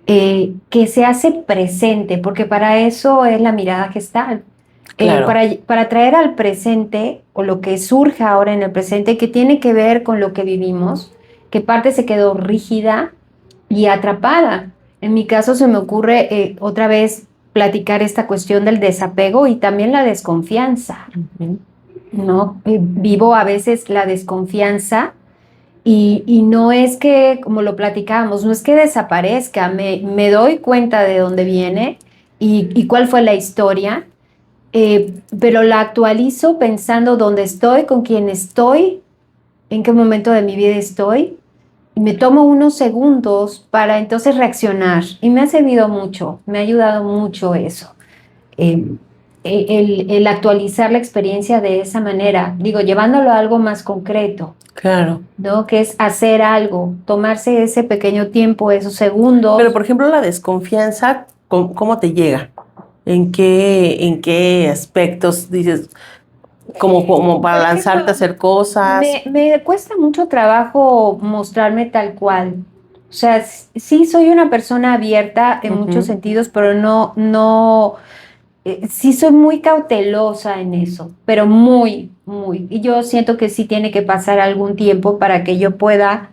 que se hace presente? Porque para eso es la mirada gestal. Claro. Para traer al presente, o lo que surja ahora en el presente, que tiene que ver con lo que vivimos, qué parte se quedó rígida y atrapada. En mi caso se me ocurre otra vez platicar esta cuestión del desapego y también la desconfianza, ¿no? Vivo a veces la desconfianza y no es que, como lo platicábamos, no es que desaparezca, me doy cuenta de dónde viene y cuál fue la historia. Pero la actualizo pensando dónde estoy, con quién estoy, en qué momento de mi vida estoy, y me tomo unos segundos para entonces reaccionar. Y me ha servido mucho, me ha ayudado mucho eso. el actualizar la experiencia de esa manera, digo, llevándolo a algo más concreto, Claro. ¿no? Que es hacer algo, tomarse ese pequeño tiempo, esos Pero, segundos. por ejemplo, la desconfianza, ¿cómo te llega? ¿En qué aspectos dices, como para Por lanzarte a ejemplo, hacer cosas? me cuesta mucho trabajo mostrarme tal cual. O sea, sí soy una persona abierta en muchos Ujú. sentidos, pero no, sí soy muy cautelosa en eso, pero muy. Y yo siento que sí tiene que pasar algún tiempo para que yo pueda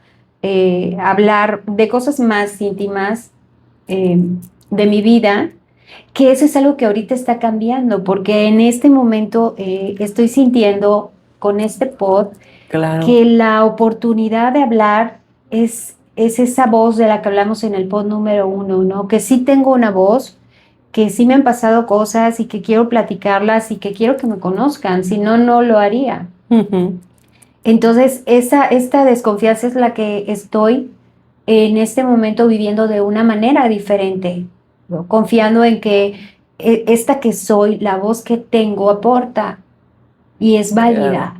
hablar de cosas más íntimas eh, de mi vida, que eso es algo que ahorita está cambiando, porque en este momento estoy sintiendo con este pod Claro. que la oportunidad de hablar es esa voz de la que hablamos en el pod número 1, ¿no? Que sí tengo una voz, que sí me han pasado cosas y que quiero platicarlas y que quiero que me conozcan, si no, no lo haría. Ujú. Entonces, esta desconfianza es la que estoy en este momento viviendo de una manera diferente, ¿no? Confiando en que esta que soy, la voz que tengo, aporta y es Claro. válida,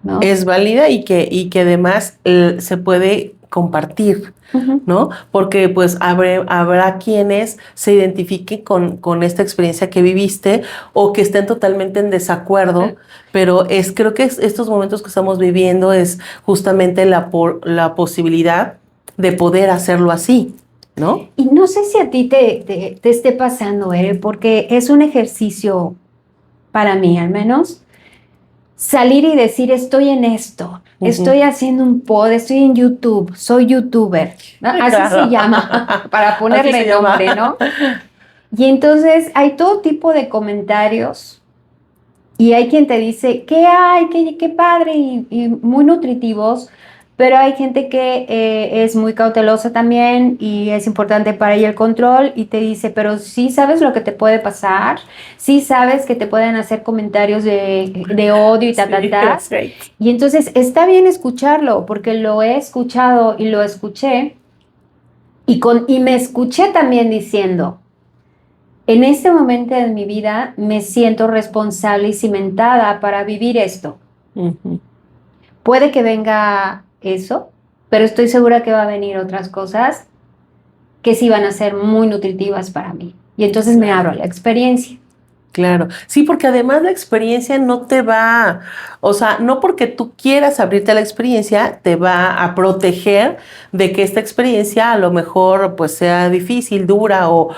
¿no? Es válida y que además se puede compartir, Ujú. ¿no? Porque pues habrá quienes se identifiquen con esta experiencia que viviste o que estén totalmente en desacuerdo, pero creo que estos momentos que estamos viviendo es justamente la posibilidad de poder hacerlo así, ¿no? Y no sé si a ti te esté pasando, porque es un ejercicio para mí al menos salir y decir, estoy en esto, Ujú. estoy haciendo un pod, estoy en YouTube, soy youtuber, ¿no? Así se Claro. llama, para Así se ponerle llama. nombre, ¿no? Y entonces hay todo tipo de comentarios y hay quien te dice, ¿qué hay? Qué padre y muy nutritivos, pero hay gente que es muy cautelosa también y es importante para ella el control y te dice, pero sí sabes lo que te puede pasar, sí sabes que te pueden hacer comentarios de odio y ta, ta, Sí, ta. es right. Y entonces está bien escucharlo porque lo he escuchado y lo escuché y me escuché también diciendo, en este momento de mi vida me siento responsable y cimentada para vivir esto. Ujú. Puede que venga eso, pero estoy segura que va a venir otras cosas que sí van a ser muy nutritivas para mí. Y entonces me abro Claro. a la experiencia. Claro, sí, porque además la experiencia no te va, o sea, no porque tú quieras abrirte a la experiencia, te va a proteger de que esta experiencia a lo mejor pues sea difícil, dura o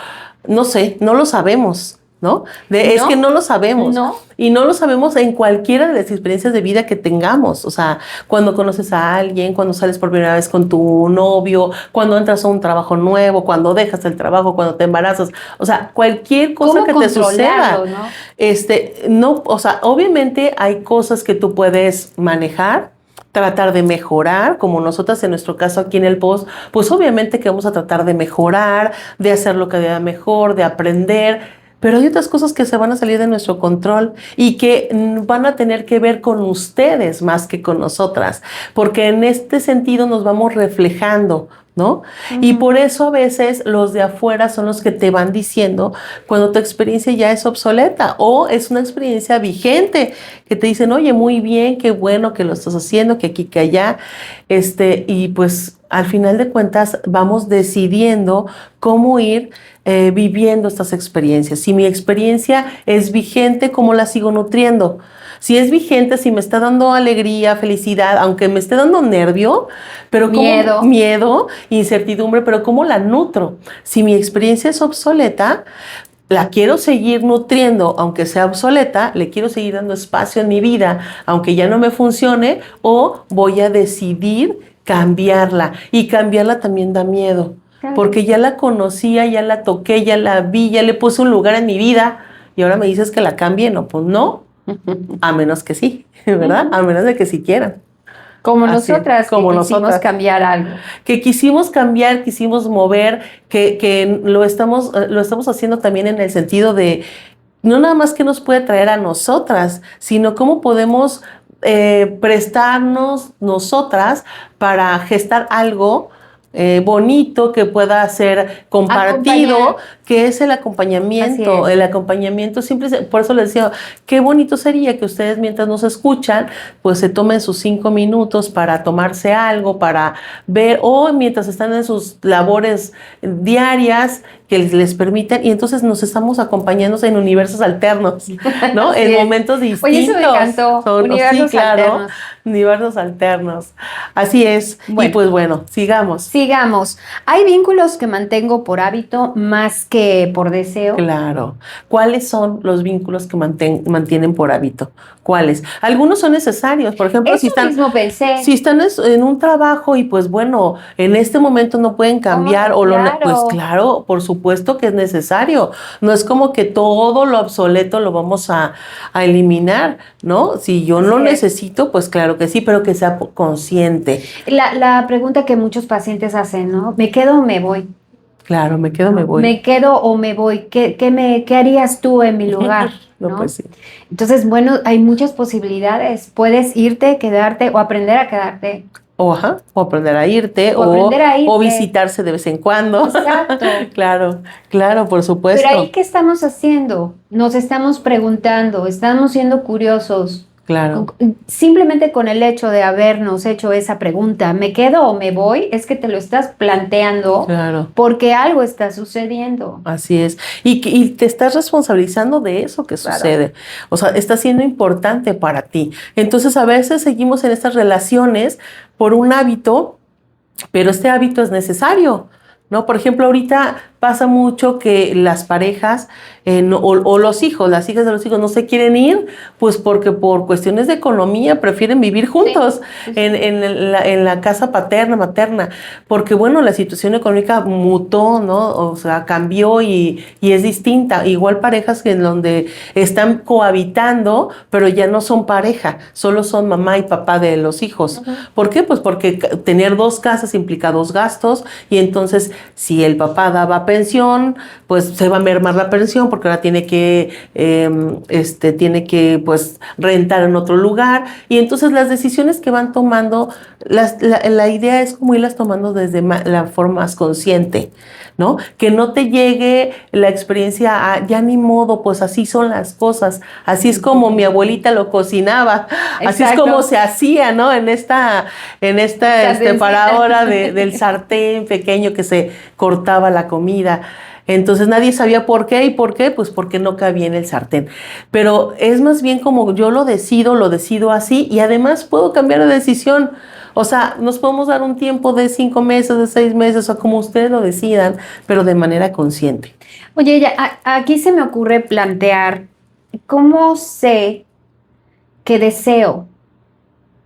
no sé, no lo sabemos, ¿no? Es que No, no lo sabemos. no. Y no lo sabemos en cualquiera de las experiencias de vida que tengamos. O sea, cuando conoces a alguien, cuando sales por primera vez con tu novio, cuando entras a un trabajo nuevo, cuando dejas el trabajo, cuando te embarazas. O sea, cualquier cosa ¿Cómo que te suceda. controlarlo, no? No, o sea, obviamente hay cosas que tú puedes manejar, tratar de mejorar, como nosotras en nuestro caso aquí en el post, pues obviamente que vamos a tratar de mejorar, de hacer lo que deba mejor, de aprender. Pero hay otras cosas que se van a salir de nuestro control y que van a tener que ver con ustedes más que con nosotras, porque en este sentido nos vamos reflejando, ¿no? Y Ujú. por eso a veces los de afuera son los que te van diciendo cuando tu experiencia ya es obsoleta o es una experiencia vigente, que te dicen, oye, muy bien, qué bueno que lo estás haciendo, que aquí, que allá, y pues al final de cuentas vamos decidiendo cómo ir viviendo estas experiencias. Si mi experiencia es vigente, ¿cómo la sigo nutriendo? Si es vigente, si me está dando alegría, felicidad, aunque me esté dando nervio, pero como Miedo. miedo, incertidumbre, pero ¿cómo la nutro? Si mi experiencia es obsoleta, la quiero seguir nutriendo, aunque sea obsoleta, le quiero seguir dando espacio en mi vida, aunque ya no me funcione, o voy a decidir cambiarla. Y cambiarla también da miedo, Claro. porque ya la conocía, ya la toqué, ya la vi, ya le puse un lugar en mi vida, y ahora me dices que la cambie, no, pues no, a menos que sí, ¿verdad? A Ujú. menos de que sí quieran. Como Así es, nosotras que como quisimos nosotras cambiar algo. que quisimos cambiar, quisimos mover, que lo estamos haciendo también en el sentido de no nada más que nos puede traer a nosotras, sino cómo podemos prestarnos nosotras para gestar algo bonito, que pueda ser compartido, Acompañar. que es el acompañamiento. Así es. El acompañamiento simple, por eso les decía, qué bonito sería que ustedes mientras nos escuchan, pues se tomen sus 5 minutos para tomarse algo, para ver, o mientras están en sus labores diarias, que les permiten, y entonces nos estamos acompañando en universos alternos, ¿no? Así En es. momentos distintos. Oye, eso me encantó. Sí, Universos claro, alternos. universos alternos. Así es. Y Bueno, pues bueno, sigamos. sigamos. Hay vínculos que mantengo por hábito más que por deseo. Claro. ¿Cuáles son los vínculos que mantienen por hábito? ¿Cuáles? Algunos son necesarios. Por ejemplo, Eso mismo pensé. si están en un trabajo y pues bueno, en este momento no pueden cambiar Oh, pues claro. claro, por supuesto que es necesario. No es como que todo lo obsoleto lo vamos a eliminar, ¿no? Si yo no Así es. necesito, pues claro que sí, pero que sea consciente. La pregunta que muchos pacientes hacen, ¿no? ¿Me quedo o me voy? Claro, me quedo, me ¿No? voy. ¿Me quedo o me voy? ¿Qué harías tú en mi lugar? No, ¿no? pues sí. Entonces, bueno, hay muchas posibilidades. Puedes irte, quedarte o aprender a quedarte. O aprender a irte, O aprender a o irte. visitarse de vez en cuando. Exacto. Claro, claro, por supuesto. Pero ahí, ¿qué estamos haciendo? Nos estamos preguntando, estamos siendo curiosos. Claro, Simplemente con el hecho de habernos hecho esa pregunta, ¿me quedo o me voy? Es que te lo estás planteando claro. porque algo está sucediendo. Así es. Y te estás responsabilizando de eso que Claro. sucede. O sea, está siendo importante para ti. Entonces, a veces seguimos en estas relaciones por un hábito, pero este hábito es necesario, ¿no? Por ejemplo, ahorita pasa mucho que las parejas o los hijos, las hijas de los hijos no se quieren ir, pues porque por cuestiones de economía prefieren vivir juntos Sí, sí. en la casa paterna, materna, porque bueno, la situación económica mutó, ¿no? O sea, cambió y es distinta. Igual parejas que en donde están cohabitando, pero ya no son pareja, solo son mamá y papá de los hijos. Ujú. ¿Por qué? Pues porque tener 2 casas implica 2 gastos y entonces si el papá daba pensión, pues se va a mermar la pensión porque ahora tiene que pues rentar en otro lugar y entonces las decisiones que van tomando, la idea es como irlas tomando desde la forma más consciente, ¿no? Que no te llegue la experiencia a ya ni modo, pues así son las cosas, así es como mi abuelita lo cocinaba, así es Exacto. como se hacía, ¿no? En esta paradora del sartén pequeño que se cortaba la comida. Entonces nadie sabía por qué y por qué, pues porque no cabía en el sartén. Pero es más bien como yo lo decido así y además puedo cambiar de decisión. O sea, nos podemos dar un tiempo de 5 meses, de 6 meses, o como ustedes lo decidan, pero de manera consciente. Oye, aquí se me ocurre plantear, ¿cómo sé qué deseo?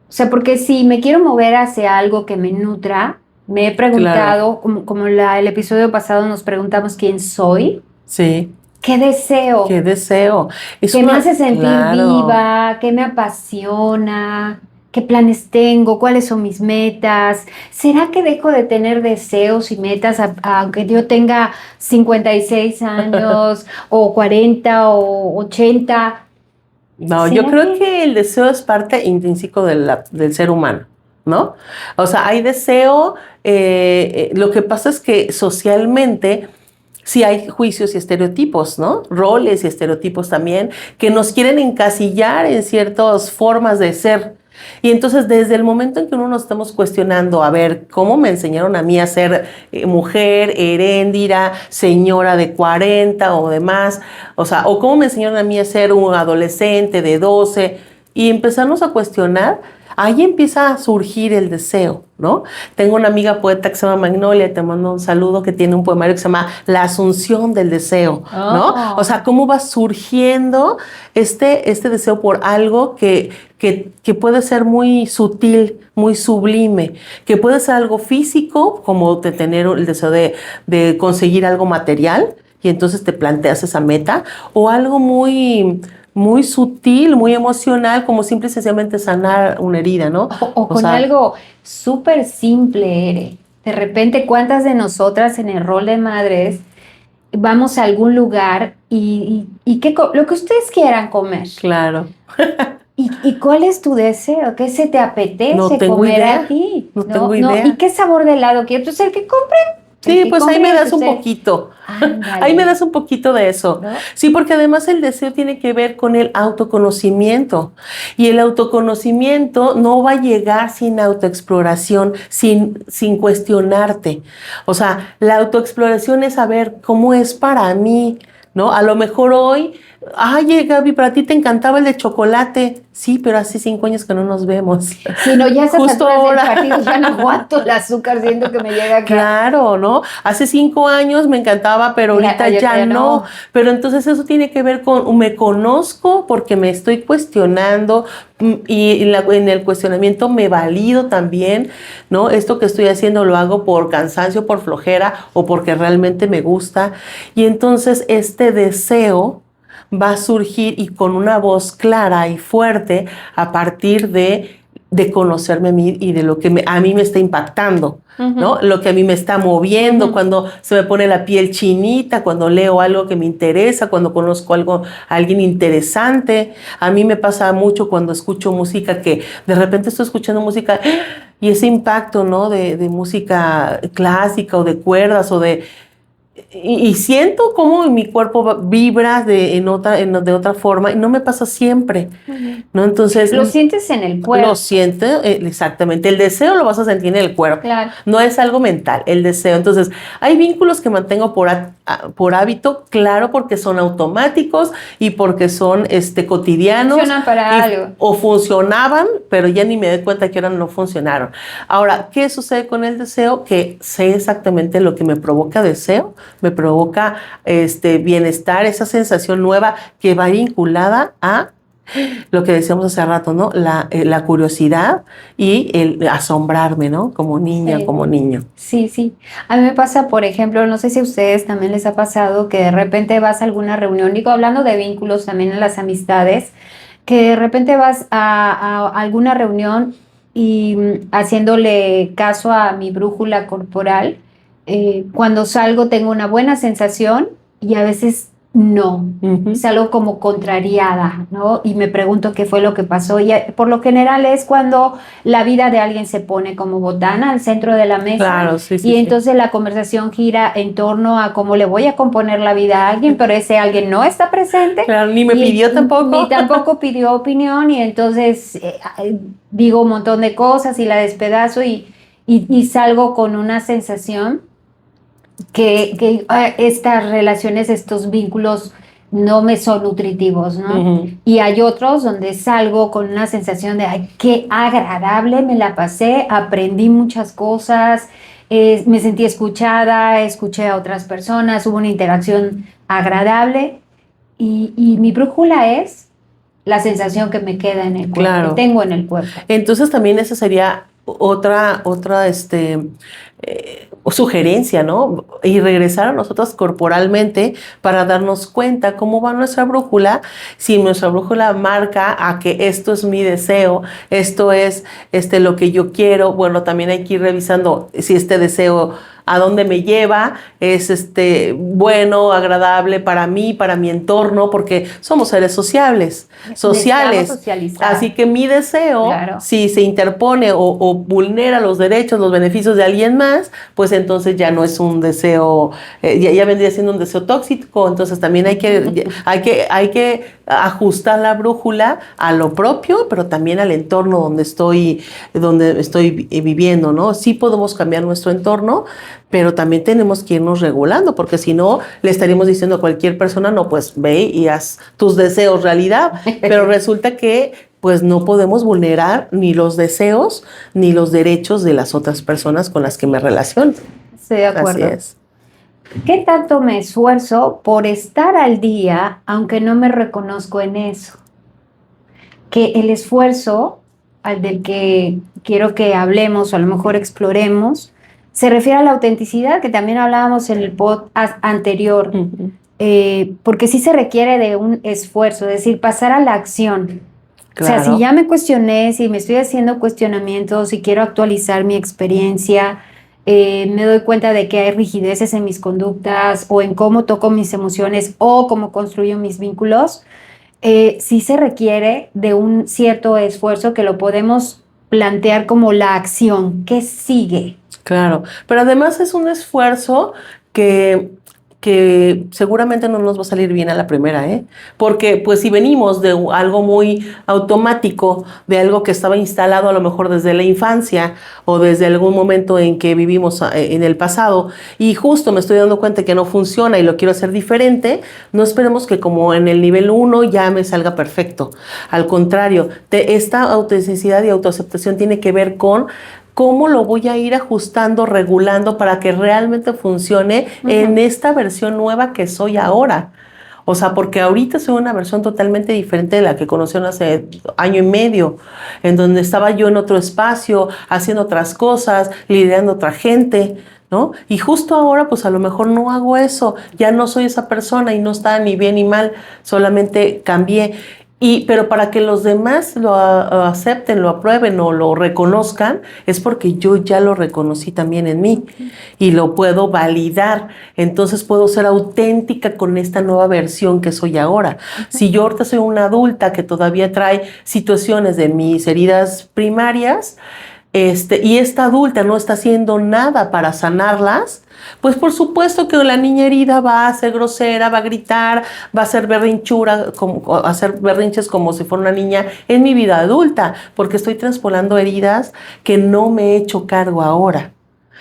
O sea, porque si me quiero mover hacia algo que me nutra, me he preguntado, como el episodio pasado nos preguntamos quién soy, Sí. ¿qué deseo? ¿Qué deseo? ¿Qué me hace sentir viva? ¿Qué me apasiona? ¿Qué planes tengo? ¿Cuáles son mis metas? ¿Será que dejo de tener deseos y metas aunque yo tenga 56 años o 40 o 80? No, ¿Será yo creo que el deseo es parte intrínseco del ser humano, ¿no? O sea, hay deseo, lo que pasa es que socialmente sí hay juicios y estereotipos, ¿no? Roles y estereotipos también que nos quieren encasillar en ciertas formas de ser. Y entonces desde el momento en que uno nos estamos cuestionando, a ver, ¿cómo me enseñaron a mí a ser mujer, heréndira, señora de 40 o demás? O sea, o cómo me enseñaron a mí a ser un adolescente de 12 y empezarnos a cuestionar, ahí empieza a surgir el deseo, ¿no? Tengo una amiga poeta que se llama Magnolia, te mando un saludo, que tiene un poemario que se llama La Asunción del Deseo, ¿no? Oh. O sea, cómo va surgiendo este deseo por algo que puede ser muy sutil, muy sublime, que puede ser algo físico, como de tener el deseo de conseguir algo material, y entonces te planteas esa meta, o algo muy sutil, muy emocional, como simple y sencillamente sanar una herida, ¿no? O con algo súper simple, Ere. De repente, ¿cuántas de nosotras en el rol de madres vamos a algún lugar y lo que ustedes quieran comer? Claro. ¿Y cuál es tu deseo? ¿Qué se te apetece No tengo comer idea. a ti? No tengo idea. ¿Y qué sabor de helado quieres? Pues el que compre. Sí, pues ahí me das un poquito. Ahí me Ándale, das un poquito de eso. ¿no? Sí, porque además el deseo tiene que ver con el autoconocimiento. Y el autoconocimiento no va a llegar sin autoexploración, sin cuestionarte. O sea, la autoexploración es saber cómo es para mí, ¿no? A lo mejor hoy, ay, Gaby, para ti te encantaba el de chocolate. Sí, pero hace 5 años que no nos vemos. Si no, ya a esas Justo alturas del ahora. partido ya no aguanto el azúcar, siento que me llega acá. Claro, ¿no? Hace 5 años me encantaba, pero ahorita ya no. Pero entonces eso tiene que ver con, me conozco porque me estoy cuestionando y en el cuestionamiento me valido también, ¿no? Esto que estoy haciendo lo hago por cansancio, por flojera o porque realmente me gusta. Y entonces este deseo va a surgir y con una voz clara y fuerte a partir de conocerme a mí y de lo que a mí me está impactando, ¿no? Lo que a mí me está moviendo, cuando se me pone la piel chinita, cuando leo algo que me interesa, cuando conozco a alguien interesante. A mí me pasa mucho cuando escucho música que de repente estoy escuchando música y ese impacto, ¿no? De música clásica o de cuerdas o de... Y siento como mi cuerpo vibra de otra forma y no me pasa siempre, ¿no? Entonces... Lo sientes en el cuerpo. Lo siento, exactamente. El deseo lo vas a sentir en el cuerpo. Claro. No es algo mental, el deseo. Entonces, hay vínculos que mantengo por hábito, claro, porque son automáticos y porque son cotidianos. Funcionan para algo. O funcionaban, pero ya ni me doy cuenta que ahora no funcionaron. Ahora, ¿qué sucede con el deseo? Que sé exactamente lo que me provoca deseo, me provoca bienestar, esa sensación nueva que va vinculada a lo que decíamos hace rato, ¿no? La curiosidad y el asombrarme, ¿no? Como niña, Sí. como niño. Sí, sí. A mí me pasa, por ejemplo, no sé si a ustedes también les ha pasado que de repente vas a alguna reunión, digo, hablando de vínculos también en las amistades, que de repente vas a alguna reunión y haciéndole caso a mi brújula corporal, cuando salgo tengo una buena sensación y a veces no, salgo como contrariada, ¿no? Y me pregunto qué fue lo que pasó. Y por lo general es cuando la vida de alguien se pone como botana al centro de la mesa. Claro, sí, sí, y entonces la conversación gira en torno a cómo le voy a componer la vida a alguien, pero ese alguien no está presente. Claro, ni me pidió tampoco. Ni tampoco pidió opinión y entonces digo un montón de cosas y la despedazo y salgo con una sensación que estas relaciones, estos vínculos no me son nutritivos, ¿no? Y hay otros donde salgo con una sensación de, ay, qué agradable me la pasé, aprendí muchas cosas, me sentí escuchada, escuché a otras personas, hubo una interacción agradable y mi brújula es la sensación que me queda en el cuerpo, claro, que tengo en el cuerpo. Entonces también esa sería otra sugerencia, ¿no? Y regresar a nosotros corporalmente para darnos cuenta cómo va nuestra brújula. Si nuestra brújula marca a que esto es mi deseo, esto es lo que yo quiero, bueno, también hay que ir revisando si este deseo a dónde me lleva, es bueno, agradable para mí, para mi entorno, porque somos seres sociales. Así que mi deseo, claro, si se interpone o vulnera los derechos, los beneficios de alguien más, pues entonces ya no es un deseo, ya vendría siendo un deseo tóxico. Entonces también hay que ajustar la brújula a lo propio, pero también al entorno donde estoy viviendo, ¿no? Sí podemos cambiar nuestro entorno, pero también tenemos que irnos regulando, porque si no, le estaríamos diciendo a cualquier persona, no, pues ve y haz tus deseos realidad. Pero resulta que pues no podemos vulnerar ni los deseos ni los derechos de las otras personas con las que me relaciono. Estoy de acuerdo. Así es. ¿Qué tanto me esfuerzo por estar al día, aunque no me reconozco en eso? Que el esfuerzo al del que quiero que hablemos o a lo mejor exploremos se refiere a la autenticidad, que también hablábamos en el podcast anterior, porque sí se requiere de un esfuerzo, es decir, pasar a la acción. Claro. O sea, si ya me cuestioné, si me estoy haciendo cuestionamientos, si quiero actualizar mi experiencia, me doy cuenta de que hay rigideces en mis conductas o en cómo toco mis emociones o cómo construyo mis vínculos, sí se requiere de un cierto esfuerzo que lo podemos plantear como la acción. ¿Qué sigue? Claro, pero además es un esfuerzo que, que seguramente no nos va a salir bien a la primera, ¿eh? Porque pues si venimos de algo muy automático, de algo que estaba instalado a lo mejor desde la infancia o desde algún momento en que vivimos en el pasado y justo me estoy dando cuenta que no funciona y lo quiero hacer diferente, no esperemos que como en el nivel 1 ya me salga perfecto. Al contrario, esta autenticidad y autoaceptación tiene que ver con cómo lo voy a ir ajustando, regulando para que realmente funcione en esta versión nueva que soy ahora. O sea, porque ahorita soy una versión totalmente diferente de la que conocieron hace año y medio, en donde estaba yo en otro espacio, haciendo otras cosas, liderando a otra gente, ¿no? Y justo ahora, pues a lo mejor no hago eso, ya no soy esa persona y no está ni bien ni mal, solamente cambié. Pero para que los demás lo acepten, lo aprueben o lo reconozcan, es porque yo ya lo reconocí también en mí y lo puedo validar. Entonces puedo ser auténtica con esta nueva versión que soy ahora. Si yo ahorita soy una adulta que todavía trae situaciones de mis heridas primarias, y esta adulta no está haciendo nada para sanarlas, pues por supuesto que la niña herida va a ser grosera, va a gritar, va a hacer berrinchura, a hacer berrinches como si fuera una niña en mi vida adulta, porque estoy transpolando heridas que no me he hecho cargo ahora.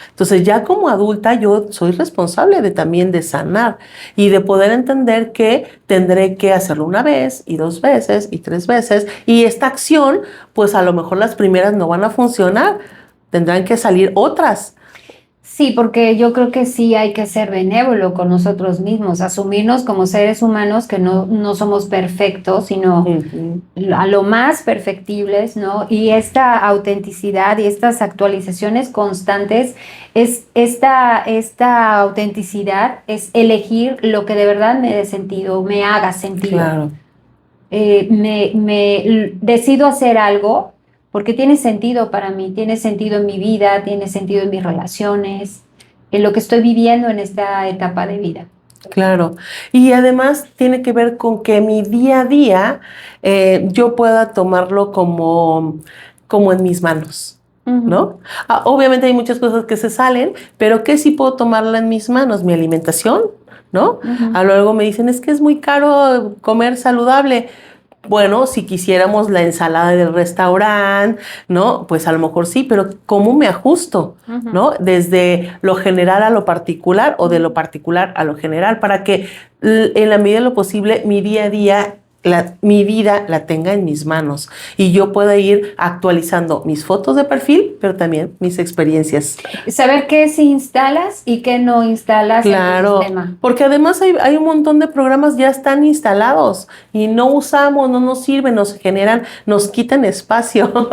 Entonces ya como adulta yo soy responsable de también de sanar y de poder entender que tendré que hacerlo una vez y 2 veces y 3 veces y esta acción pues a lo mejor las primeras no van a funcionar, tendrán que salir otras. Sí, porque yo creo que sí hay que ser benévolo con nosotros mismos, asumirnos como seres humanos que no somos perfectos, sino a lo más perfectibles, ¿no? Y esta autenticidad y estas actualizaciones constantes, esta autenticidad es elegir lo que de verdad me dé sentido, me haga sentido. Claro. Decido hacer algo porque tiene sentido para mí, tiene sentido en mi vida, tiene sentido en mis relaciones, en lo que estoy viviendo en esta etapa de vida. Claro, y además tiene que ver con que mi día a día yo pueda tomarlo como en mis manos, ¿no? Obviamente hay muchas cosas que se salen, pero que sí puedo tomarla en mis manos, mi alimentación, ¿no? A luego me dicen, es que es muy caro comer saludable. Bueno, si quisiéramos la ensalada del restaurante, ¿no? Pues a lo mejor sí, pero ¿cómo me ajusto? ¿No? Desde lo general a lo particular o de lo particular a lo general para que en la medida de lo posible mi día a día, mi vida la tenga en mis manos y yo pueda ir actualizando mis fotos de perfil, pero también mis experiencias. Saber qué sí instalas y qué no instalas en tu sistema. Porque además hay un montón de programas ya están instalados y no usamos, no nos sirven, nos generan, nos quitan espacio,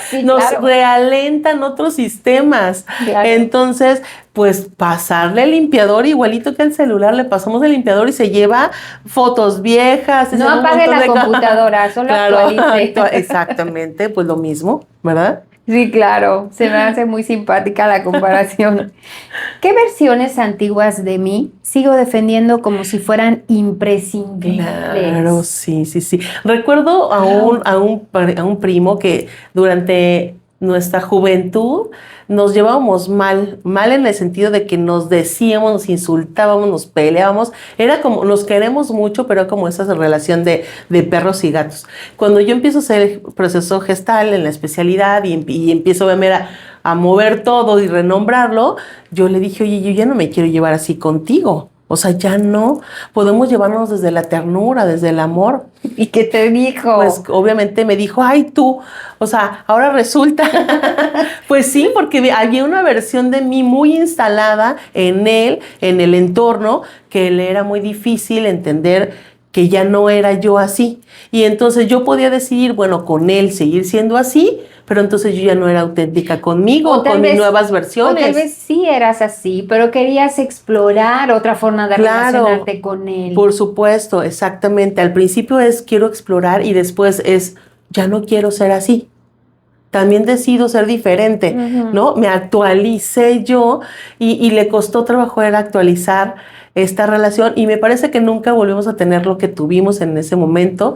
Sí, nos claro. realentan otros sistemas. Claro. Entonces, pues pasarle el limpiador igualito que el celular, le pasamos el limpiador y se lleva fotos viejas. No apague la computadora, solo actualice. Exactamente, pues lo mismo, ¿verdad? Sí, claro, se me hace muy simpática la comparación. ¿Qué versiones antiguas de mí sigo defendiendo como si fueran imprescindibles? Claro, sí. Recuerdo a un primo que durante nuestra juventud nos llevábamos mal en el sentido de que nos decíamos, nos insultábamos, nos peleábamos. Era como, nos queremos mucho, pero como esa relación de perros y gatos. Cuando yo empiezo a hacer el proceso gestal en la especialidad y empiezo obviamente a mover todo y renombrarlo, yo le dije, oye, yo ya no me quiero llevar así contigo. O sea, ya no. Podemos llevarnos desde la ternura, desde el amor. ¿Y qué te dijo? Pues obviamente me dijo, ay tú, o sea, ahora resulta. Pues sí, porque había una versión de mí muy instalada en él, en el entorno, que le era muy difícil entender que ya no era yo así. Y entonces yo podía decidir, bueno, con él seguir siendo así, pero entonces yo ya no era auténtica conmigo, con mis nuevas versiones. O tal vez sí eras así, pero querías explorar otra forma de relacionarte con él. Por supuesto, exactamente. Al principio es quiero explorar y después es ya no quiero ser así. También decido ser diferente, ¿no? Me actualicé yo y le costó trabajo era actualizar esta relación y me parece que nunca volvimos a tener lo que tuvimos en ese momento,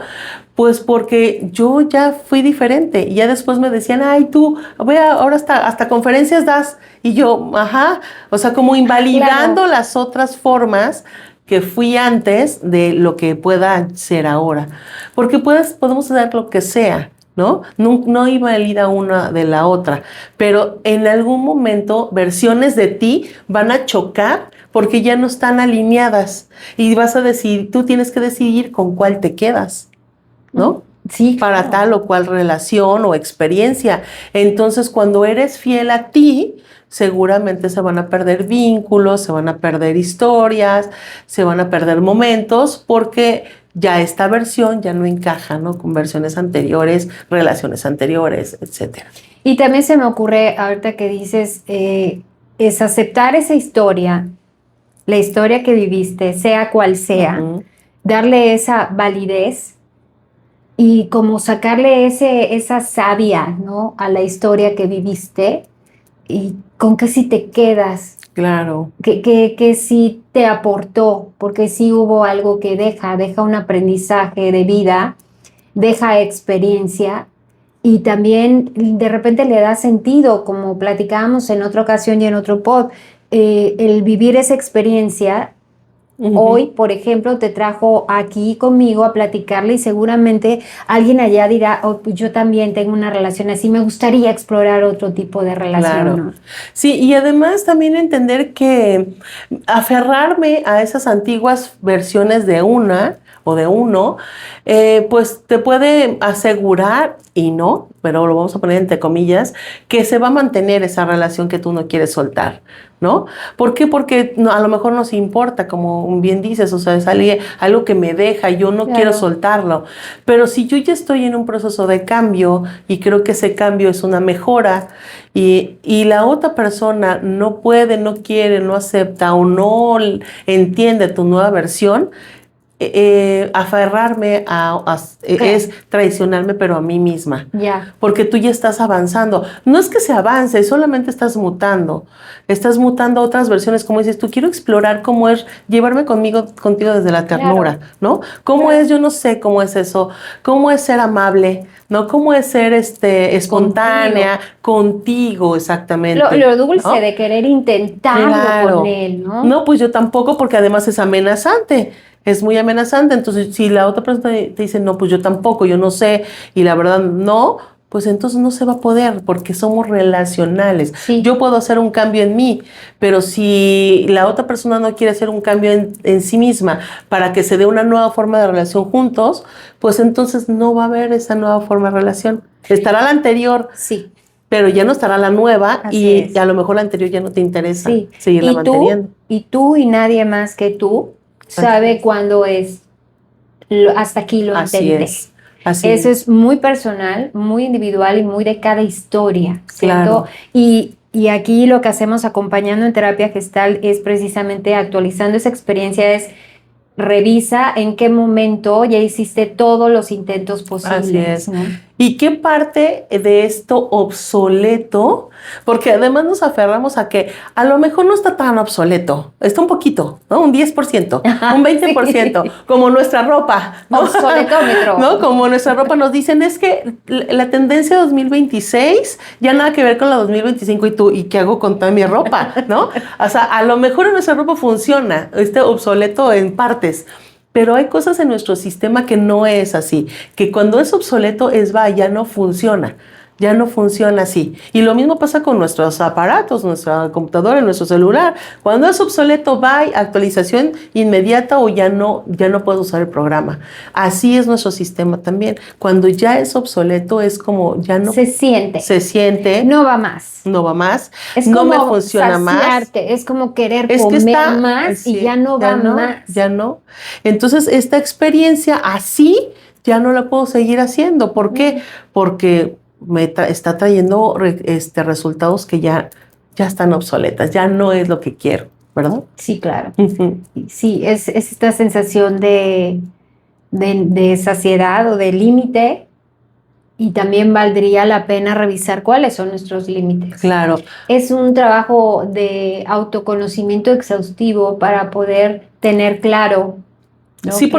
pues porque yo ya fui diferente y ya después me decían, ay, tú, ahora hasta conferencias das y yo, ajá, o sea, como invalidando las otras formas que fui antes de lo que pueda ser ahora, porque podemos hacer lo que sea. ¿No? No invalida una de la otra, pero en algún momento versiones de ti van a chocar porque ya no están alineadas y vas a decidir, tú tienes que decidir con cuál te quedas, ¿no? Sí, para tal o cual relación o experiencia. Entonces, cuando eres fiel a ti, seguramente se van a perder vínculos, se van a perder historias, se van a perder momentos, porque ya esta versión ya no encaja, ¿no? Con versiones anteriores, relaciones anteriores, etcétera. Y también se me ocurre, ahorita que dices, es aceptar esa historia, la historia que viviste, sea cual sea, darle esa validez y como sacarle esa savia, ¿no? A la historia que viviste y con que si te quedas. Claro. Que sí te aportó, porque sí hubo algo que deja un aprendizaje de vida, deja experiencia y también de repente le da sentido, como platicábamos en otra ocasión y en otro pod, el vivir esa experiencia. Hoy, por ejemplo, te trajo aquí conmigo a platicarle y seguramente alguien allá dirá, oh, pues yo también tengo una relación así, me gustaría explorar otro tipo de relación. Claro. ¿No? Sí, y además también entender que aferrarme a esas antiguas versiones de una o de uno, pues te puede asegurar, y no, pero lo vamos a poner entre comillas, que se va a mantener esa relación que tú no quieres soltar, ¿no? ¿Por qué? Porque a lo mejor nos importa, como bien dices, o sea, es algo que me deja, yo no quiero soltarlo. Pero si yo ya estoy en un proceso de cambio y creo que ese cambio es una mejora y la otra persona no puede, no quiere, no acepta o no entiende tu nueva versión, aferrarme es traicionarme, pero a mí misma. Porque tú ya estás avanzando. No es que se avance, solamente estás mutando. Estás mutando a otras versiones, como dices, tú quiero explorar cómo es llevarme contigo desde la ternura, ¿no? ¿Cómo es? Yo no sé cómo es eso. ¿Cómo es ser amable? ¿No? ¿Cómo es ser espontánea contigo exactamente? Lo dulce, ¿no? De querer intentarlo con él, ¿no? No, pues yo tampoco, porque además es amenazante. Es muy amenazante. Entonces, si la otra persona te dice, no, pues yo tampoco, yo no sé, y la verdad no, pues entonces no se va a poder, porque somos relacionales. Sí. Yo puedo hacer un cambio en mí, pero si la otra persona no quiere hacer un cambio en sí misma para que se dé una nueva forma de relación juntos, pues entonces no va a haber esa nueva forma de relación. Estará la anterior. Sí. Pero ya no estará la nueva y a lo mejor la anterior ya no te interesa seguirla manteniendo. Y tú y nadie más que tú sabe cuándo es hasta aquí lo intenté. Eso es muy personal, muy individual y muy de cada historia, ¿cierto? Claro. Y aquí lo que hacemos acompañando en terapia gestal es precisamente actualizando esa experiencia, es revisa en qué momento ya hiciste todos los intentos posibles. Así es. ¿No? ¿Y qué parte de esto obsoleto? Porque además nos aferramos a que a lo mejor no está tan obsoleto, está un poquito, ¿no? Un 10%, un 20%, sí. Como nuestra ropa, ¿no? Obsoletómetro. ¿No? Como nuestra ropa nos dicen, es que la tendencia 2026 ya nada que ver con la 2025 y ¿qué hago con toda mi ropa? ¿No? O sea, a lo mejor en nuestra ropa funciona, obsoleto en partes. Pero hay cosas en nuestro sistema que no es así, que cuando es obsoleto ya no funciona así. Y lo mismo pasa con nuestros aparatos, nuestra computadora, nuestro celular. Cuando es obsoleto, actualización inmediata o ya no puedo usar el programa. Así es nuestro sistema también. Cuando ya es obsoleto es como ya no... Se siente. No va más. No va más. Es no como me funciona más. Es como querer comer más y ya no va más. Ya no. Entonces, esta experiencia así ya no la puedo seguir haciendo. ¿Por qué? Porque me está trayendo resultados que ya están obsoletas, ya no es lo que quiero, ¿verdad? Sí, claro. Sí, es esta sensación de saciedad o de límite, y también valdría la pena revisar cuáles son nuestros límites. Claro. Es un trabajo de autoconocimiento exhaustivo para poder tener claro, ¿no? Sí, ¿Qué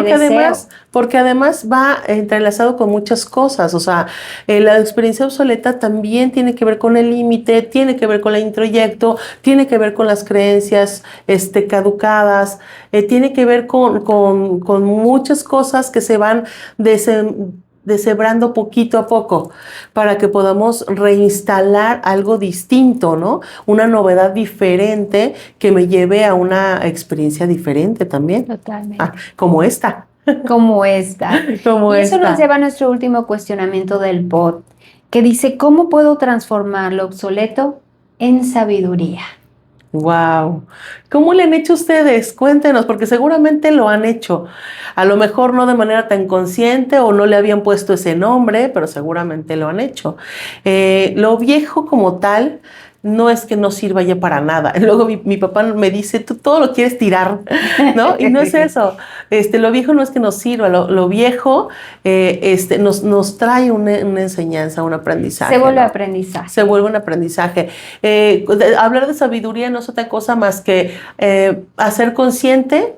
porque además va entrelazado con muchas cosas. O sea, la experiencia obsoleta también tiene que ver con el límite, tiene que ver con el introyecto, tiene que ver con las creencias caducadas, tiene que ver con muchas cosas que se van deshebrando poquito a poco para que podamos reinstalar algo distinto, ¿no? Una novedad diferente que me lleve a una experiencia diferente también. Totalmente. Como esta. Como esta. Como Y eso nos esta. lleva a nuestro último cuestionamiento del pod, que dice, ¿cómo puedo transformar lo obsoleto en sabiduría? Wow. ¿Cómo le han hecho ustedes? Cuéntenos, porque seguramente lo han hecho. A lo mejor no de manera tan consciente o no le habían puesto ese nombre, pero seguramente lo han hecho. Lo viejo como tal no es que no sirva ya para nada. Luego mi papá me dice, tú todo lo quieres tirar, ¿no? Y no es eso. Lo viejo no es que nos sirva, lo viejo nos trae una enseñanza, un aprendizaje, Se vuelve ¿no? aprendizaje. Se vuelve un aprendizaje. Hablar de sabiduría no es otra cosa más que hacer consciente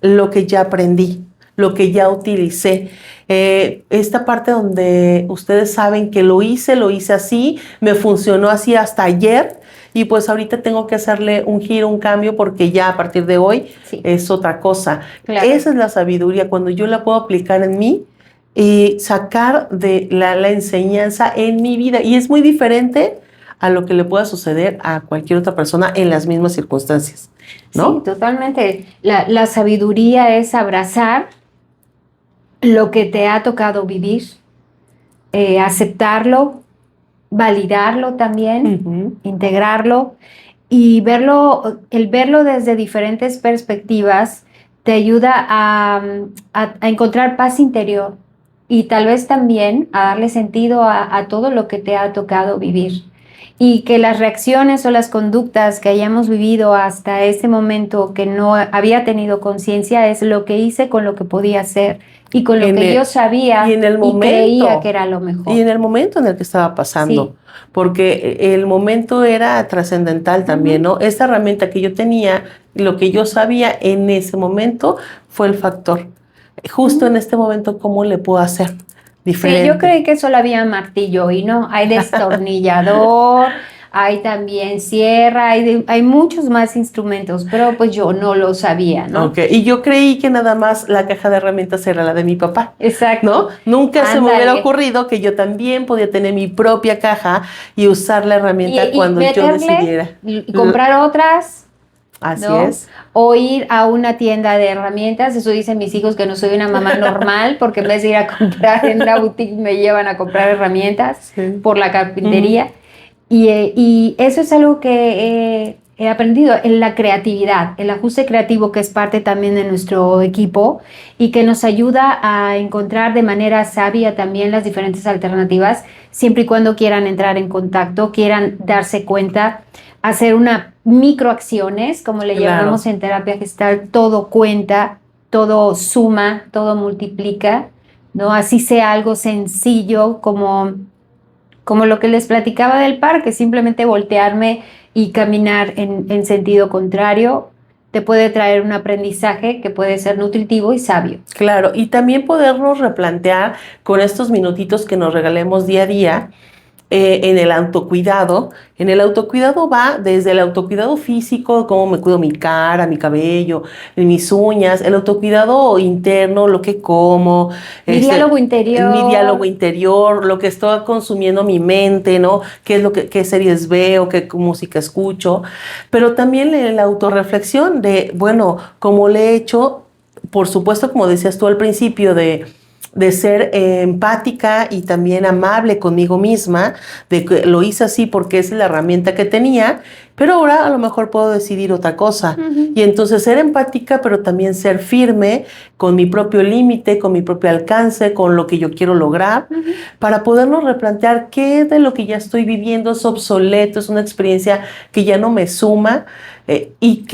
lo que ya aprendí, lo que ya utilicé. Esta parte donde ustedes saben que lo hice así, me funcionó así hasta ayer y pues ahorita tengo que hacerle un giro, un cambio porque ya a partir de hoy Sí. es otra cosa. Claro. Esa es la sabiduría, cuando yo la puedo aplicar en mí y sacar de la enseñanza en mi vida. Y es muy diferente a lo que le pueda suceder a cualquier otra persona en las mismas circunstancias, ¿no? Sí, totalmente. La sabiduría es abrazar lo que te ha tocado vivir, aceptarlo, validarlo también, integrarlo y verlo desde diferentes perspectivas te ayuda a encontrar paz interior y tal vez también a darle sentido a todo lo que te ha tocado vivir. Y que las reacciones o las conductas que hayamos vivido hasta ese momento que no había tenido conciencia es lo que hice con lo que podía hacer y con lo que yo sabía y creía que era lo mejor. Y en el momento en el que estaba pasando, sí. Porque el momento era trascendental también, ¿no? Esta herramienta que yo tenía, lo que yo sabía en ese momento fue el factor. Justo en este momento, ¿cómo le puedo hacer? Diferente. Sí, yo creí que solo había martillo y no, hay destornillador, hay también sierra, hay muchos más instrumentos, pero pues yo no lo sabía, ¿no? Ok, y yo creí que nada más la caja de herramientas era la de mi papá. Exacto. ¿No? Nunca se me hubiera ocurrido que yo también podía tener mi propia caja y usar la herramienta cuando yo decidiera. Y comprar otras. Así ¿no? es. O ir a una tienda de herramientas, eso dicen mis hijos que no soy una mamá normal, porque en vez de ir a comprar en la boutique me llevan a comprar herramientas por la carpintería. Y eso es algo que he aprendido en la creatividad, el ajuste creativo que es parte también de nuestro equipo y que nos ayuda a encontrar de manera sabia también las diferentes alternativas, siempre y cuando quieran entrar en contacto, quieran darse cuenta, hacer una microacciones, como le llamamos en terapia gestal, todo cuenta, todo suma, todo multiplica, ¿no? Así sea algo sencillo como lo que les platicaba del parque, simplemente voltearme y caminar en sentido contrario, te puede traer un aprendizaje que puede ser nutritivo y sabio. Claro, y también podernos replantear con estos minutitos que nos regalemos día a día, en el autocuidado. En el autocuidado va desde el autocuidado físico, cómo me cuido mi cara, mi cabello, mis uñas, el autocuidado interno, lo que como. Mi diálogo interior. Mi diálogo interior, lo que estoy consumiendo mi mente, ¿no? Qué series veo, qué música escucho. Pero también la autorreflexión de, bueno, como le he hecho, por supuesto, como decías tú al principio, de ser empática y también amable conmigo misma, de que lo hice así porque es la herramienta que tenía, pero ahora a lo mejor puedo decidir otra cosa. Y entonces ser empática, pero también ser firme con mi propio límite, con mi propio alcance, con lo que yo quiero lograr, para podernos replantear qué de lo que ya estoy viviendo es obsoleto, es una experiencia que ya no me suma, y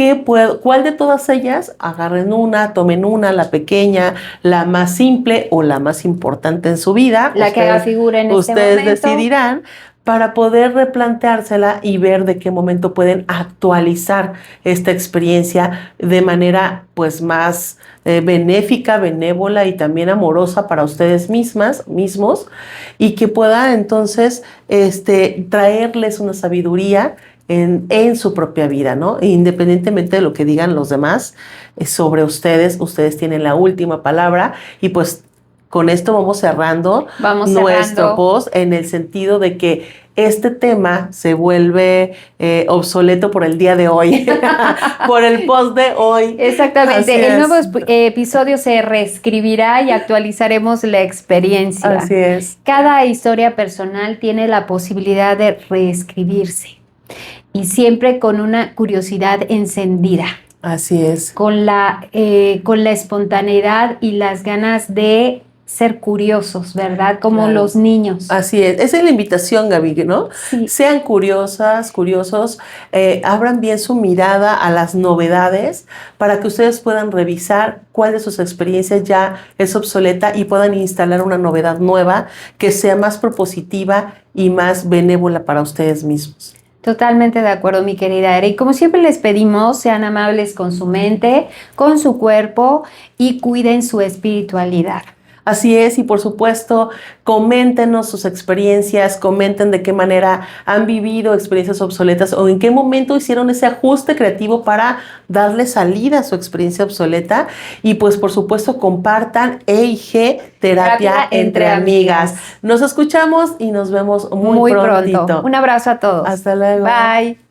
cuál de todas ellas agarren una, tomen una, la pequeña, la más simple o la más importante en su vida. La que haga figura en este momento. Ustedes decidirán, para poder replanteársela y ver de qué momento pueden actualizar esta experiencia de manera pues más benéfica, benévola y también amorosa para ustedes mismos, y que pueda entonces traerles una sabiduría en su propia vida, ¿no? Independientemente de lo que digan los demás sobre ustedes, ustedes tienen la última palabra. Y pues con esto vamos cerrando nuestro post, en el sentido de que este tema se vuelve obsoleto por el día de hoy, por el post de hoy. Exactamente, el nuevo episodio se reescribirá y actualizaremos la experiencia. Así es. Cada historia personal tiene la posibilidad de reescribirse, y siempre con una curiosidad encendida. Así es. Con la espontaneidad y las ganas de ser curiosos, ¿verdad? Como claro, los niños. Así es. Esa es la invitación, Gaby, ¿no? Sí. Sean curiosas, curiosos, abran bien su mirada a las novedades para que ustedes puedan revisar cuál de sus experiencias ya es obsoleta y puedan instalar una novedad nueva que sea más propositiva y más benévola para ustedes mismos. Totalmente de acuerdo, mi querida Ere. Y como siempre les pedimos, sean amables con su mente, con su cuerpo y cuiden su espiritualidad. Así es, y por supuesto, coméntenos sus experiencias, comenten de qué manera han vivido experiencias obsoletas o en qué momento hicieron ese ajuste creativo para darle salida a su experiencia obsoleta. Y pues por supuesto, compartan E&G, Terapia entre Amigas. Nos escuchamos y nos vemos muy prontito. Un abrazo a todos. Hasta luego. Bye.